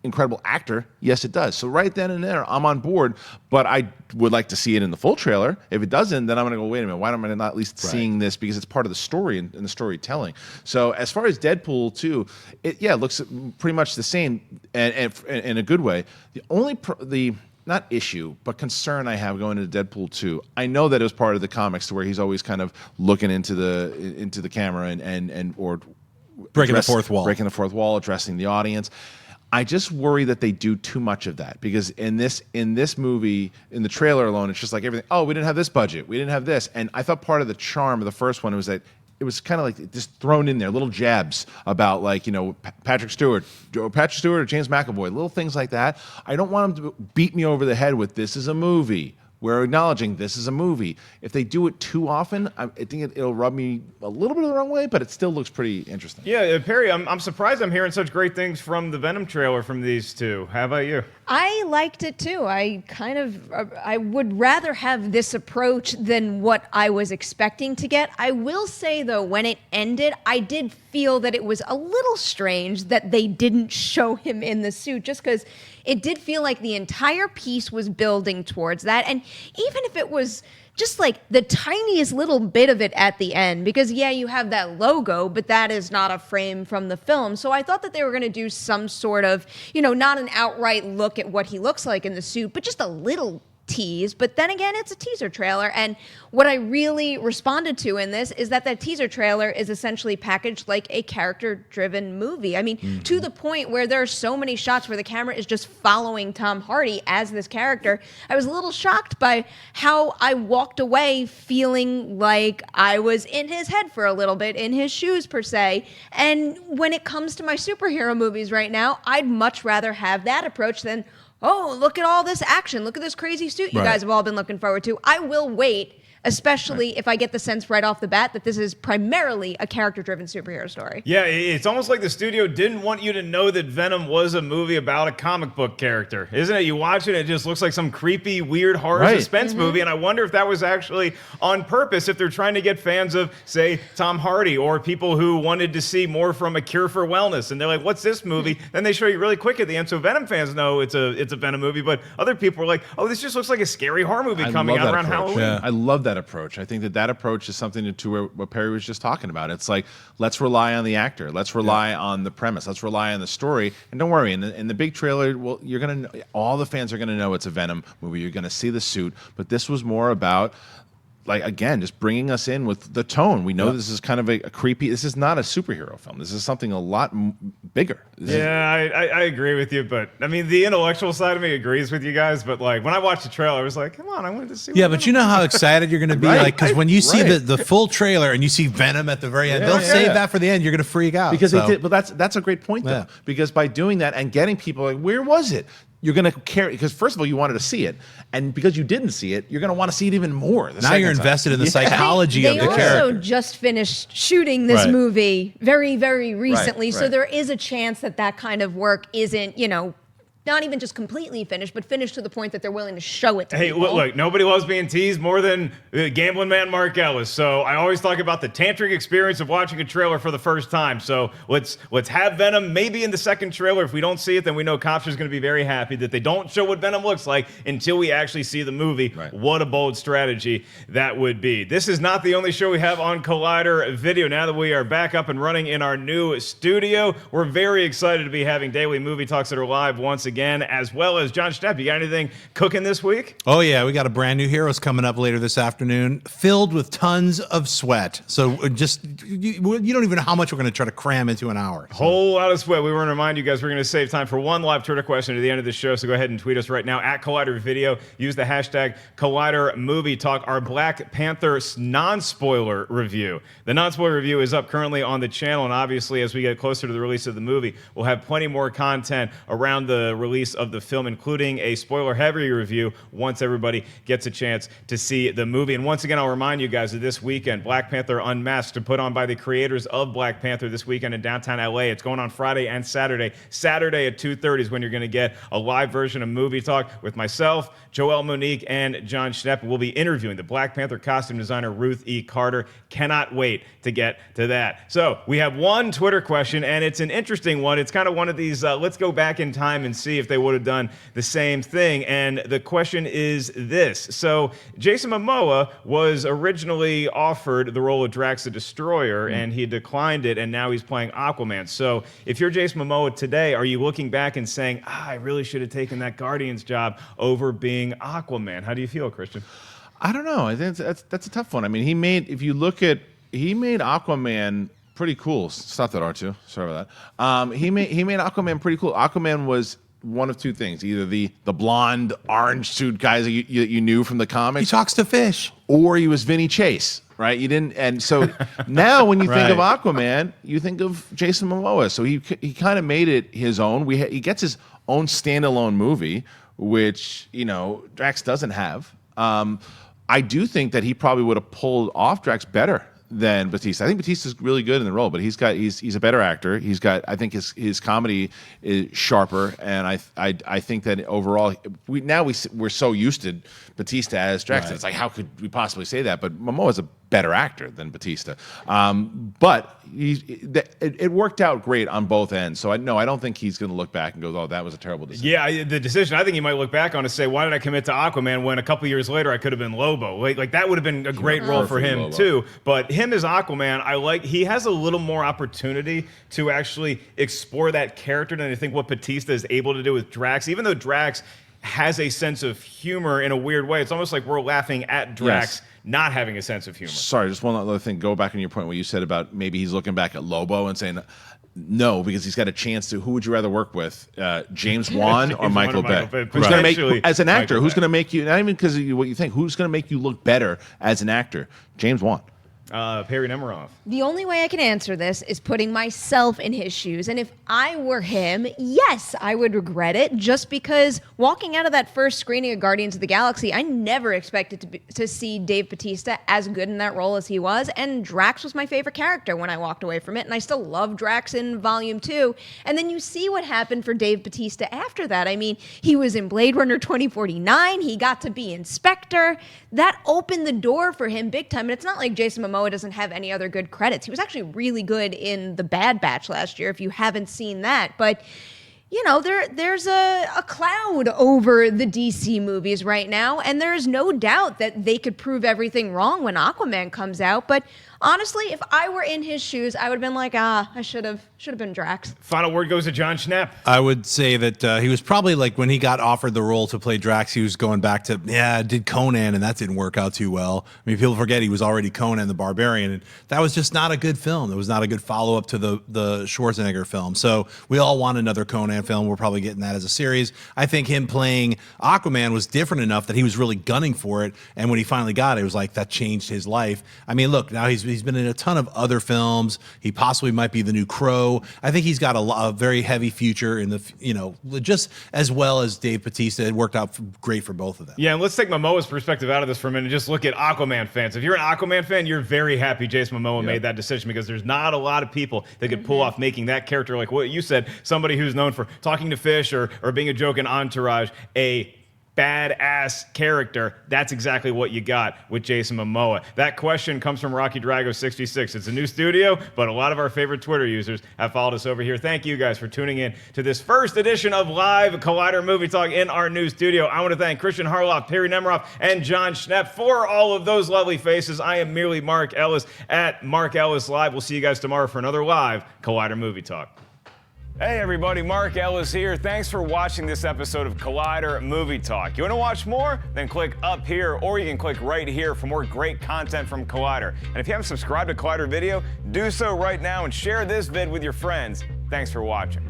incredible actor? Yes, it does. So right then and there, I'm on board, but I would like to see it in the full trailer. If it doesn't, then I'm going to go, wait a minute, why am I not at least seeing this? Because it's part of the story and the storytelling. So as far as Deadpool 2, it looks pretty much the same, and in a good way. The only not issue, but concern I have going into Deadpool 2. I know that it was part of the comics, to where he's always kind of looking into the camera or breaking the fourth wall, addressing the audience. I just worry that they do too much of that, because in this movie, in the trailer alone, it's just like everything. Oh, we didn't have this budget, we didn't have this, and I thought part of the charm of the first one was that it was kind of like just thrown in there, little jabs about, like, Patrick Stewart or James McAvoy, little things like that. I don't want them to beat me over the head with, this is a movie. We're acknowledging this is a movie. If they do it too often, I think it'll rub me a little bit the wrong way, but it still looks pretty interesting. Yeah, Perri, I'm surprised I'm hearing such great things from the Venom trailer from these two. How about you? I liked it too. I would rather have this approach than what I was expecting to get. I will say, though, when it ended, I did feel that it was a little strange that they didn't show him in the suit, just because it did feel like the entire piece was building towards that. And even if it was just like the tiniest little bit of it at the end, because you have that logo, but that is not a frame from the film. So I thought that they were going to do some sort of, not an outright look at what he looks like in the suit, but just a little tease. But then again, it's a teaser trailer, and what I really responded to in this is that teaser trailer is essentially packaged like a character-driven movie. I mean, to the point where there are so many shots where the camera is just following Tom Hardy as this character. I was a little shocked by how I walked away feeling like I was in his head for a little bit, in his shoes per se. And when it comes to my superhero movies right now, I'd much rather have that approach than, oh, look at all this action. Look at this crazy suit you guys have all been looking forward to. I will wait, especially if I get the sense right off the bat that this is primarily a character-driven superhero story. Yeah, it's almost like the studio didn't want you to know that Venom was a movie about a comic book character, isn't it? You watch it, it just looks like some creepy, weird horror suspense movie, and I wonder if that was actually on purpose, if they're trying to get fans of, say, Tom Hardy, or people who wanted to see more from A Cure for Wellness, and they're like, what's this movie? Then they show you really quick at the end, so Venom fans know it's a Venom movie, but other people are like, oh, this just looks like a scary horror movie coming out around Halloween. Yeah. I love that approach. I think that approach is something to what Perri was just talking about. It's like, let's rely on the actor, let's rely on the premise, let's rely on the story, and don't worry. In the big trailer, well, you're gonna know, all the fans are gonna know it's a Venom movie. You're gonna see the suit, but this was more about like, again, just bringing us in with the tone. We know this is kind of a creepy. This is not a superhero film. This is something a lot bigger. I agree with you, but I mean, the intellectual side of me agrees with you guys. But like when I watched the trailer, I was like, come on, I wanted to see. Yeah, but you know how excited you're going to be, like, because when you see right. the full trailer and you see Venom at the very end, they'll save that for the end. You're going to freak out because they did. But that's a great point though, because by doing that and getting people like, where was it? You're going to carry, because first of all, you wanted to see it. And because you didn't see it, you're going to want to see it even more. Now you're invested in the psychology of the character. They also just finished shooting this movie very, very recently. So there is a chance that kind of work isn't, not even just completely finished, but finished to the point that they're willing to show it to people. Look, nobody loves being teased more than gambling man Mark Ellis. So I always talk about the tantric experience of watching a trailer for the first time. So let's have Venom maybe in the second trailer. If we don't see it, then we know Kopsher's going to be very happy that they don't show what Venom looks like until we actually see the movie. Right. What a bold strategy that would be. This is not the only show we have on Collider Video. Now that we are back up and running in our new studio, we're very excited to be having daily movie talks that are live once again, as well as Jon Schnepp. You got anything cooking this week? Oh, yeah. We got a brand new Heroes coming up later this afternoon, filled with tons of sweat. So just, you don't even know how much we're going to try to cram into an hour. So. Whole lot of sweat. We want to remind you guys we're going to save time for one live Twitter question at the end of the show. So go ahead and tweet us right now at Collider Video. Use the hashtag Collider Movie Talk. Our Black Panther non-spoiler review. The non-spoiler review is up currently on the channel. And obviously, as we get closer to the release of the movie, we'll have plenty more content around the release of the film, including a spoiler-heavy review once everybody gets a chance to see the movie. And once again, I'll remind you guys that this weekend, Black Panther Unmasked, put on by the creators of Black Panther this weekend in downtown LA. It's going on Friday and Saturday. Saturday at 2:30 is when you're going to get a live version of Movie Talk with myself, Joel Monique, and Jon Schnepp. We'll be interviewing the Black Panther costume designer, Ruth E. Carter. Cannot wait to get to that. So we have one Twitter question, and it's an interesting one. It's kind of one of these, let's go back in time and see if they would have done the same thing. And the question is this. So Jason Momoa was originally offered the role of Drax the Destroyer, and he declined it, and now he's playing Aquaman. So if you're Jason Momoa today, are you looking back and saying, I really should have taken that Guardians job over being Aquaman? How do you feel, Kristian? I don't know. I think that's a tough one. I mean, he made Aquaman pretty cool. Stop that, R2. Sorry about that. He made Aquaman pretty cool. Aquaman was one of two things: either the blonde orange suit guys that you knew from the comics, he talks to fish, or he was Vinny Chase, right? You didn't, and so now when you think of Aquaman, you think of Jason Momoa. So he kind of made it his own. He gets his own standalone movie, which Drax doesn't have. I do think that he probably would have pulled off Drax better than Batista. I think Batista's really good in the role, but he's a better actor. I think his comedy is sharper, and I think that overall we're so used to Batista as Drax. Right. It's like, how could we possibly say that? But Momoa's a better actor than Batista. But it worked out great on both ends. So I don't think he's going to look back and go, oh, that was a terrible decision. Yeah, the decision I think he might look back on is say, why did I commit to Aquaman when a couple years later I could have been Lobo? Like that would have been a great role for him too. But him as Aquaman, he has a little more opportunity to actually explore that character than I think what Batista is able to do with Drax. Even though Drax has a sense of humor in a weird way, it's almost like we're laughing at Drax. Yes. Not having a sense of humor. Sorry, just one other thing. Go back on your point where you said about maybe he's looking back at Lobo and saying, no, because he's got a chance to. Who would you rather work with, James Wan or Michael Bay? Who's going to make as an actor? Who's going to make you? Not even because of what you think. Who's going to make you look better as an actor? James Wan. Perri Nemiroff. The only way I can answer this is putting myself in his shoes. And if I were him, yes, I would regret it, just because walking out of that first screening of Guardians of the Galaxy, I never expected to see Dave Bautista as good in that role as he was. And Drax was my favorite character when I walked away from it. And I still love Drax in Volume 2. And then you see what happened for Dave Bautista after that. I mean, he was in Blade Runner 2049. He got to be Inspector. That opened the door for him big time. And it's not like Jason Momoa doesn't have any other good credits. He was actually really good in The Bad Batch last year, if you haven't seen that. But you know, there's a cloud over the DC movies right now, and there's no doubt that they could prove everything wrong when Aquaman comes out. But honestly, if I were in his shoes, I would have been like, I should have been Drax. Final word goes to Jon Schnepp. I would say that he was probably like, when he got offered the role to play Drax, he was going back to, I did Conan, and that didn't work out too well. I mean, people forget he was already Conan the Barbarian, and that was just not a good film. It was not a good follow-up to the Schwarzenegger film. So we all want another Conan film. We're probably getting that as a series. I think him playing Aquaman was different enough that he was really gunning for it, and when he finally got it, it was like, that changed his life. I mean, look, now he's been in a ton of other films. He possibly might be the new Crow. I think he's got a very heavy future in the, just as well as Dave Bautista. It worked out great for both of them. Yeah, and let's take Momoa's perspective out of this for a minute and just look at Aquaman fans. If you're an Aquaman fan, you're very happy Jason Momoa made that decision, because there's not a lot of people that could pull off making that character, like what you said, somebody who's known for talking to fish or being a joke in Entourage, a badass character. That's exactly what you got with Jason Momoa. That question comes from Rocky Drago 66. It's a new studio, but a lot of our favorite Twitter users have followed us over here. Thank you guys for tuning in to this first edition of Live Collider Movie Talk in our new studio. I want to thank Kristian, Harloff, Perri, Nemiroff, and Jon Schnepp for all of those lovely faces. I am merely Mark Ellis at Mark Ellis Live. We'll see you guys tomorrow for another Live Collider Movie Talk. Hey everybody, Mark Ellis here. Thanks for watching this episode of Collider Movie Talk. You want to watch more? Then click up here, or you can click right here for more great content from Collider. And if you haven't subscribed to Collider Video, do so right now and share this vid with your friends. Thanks for watching.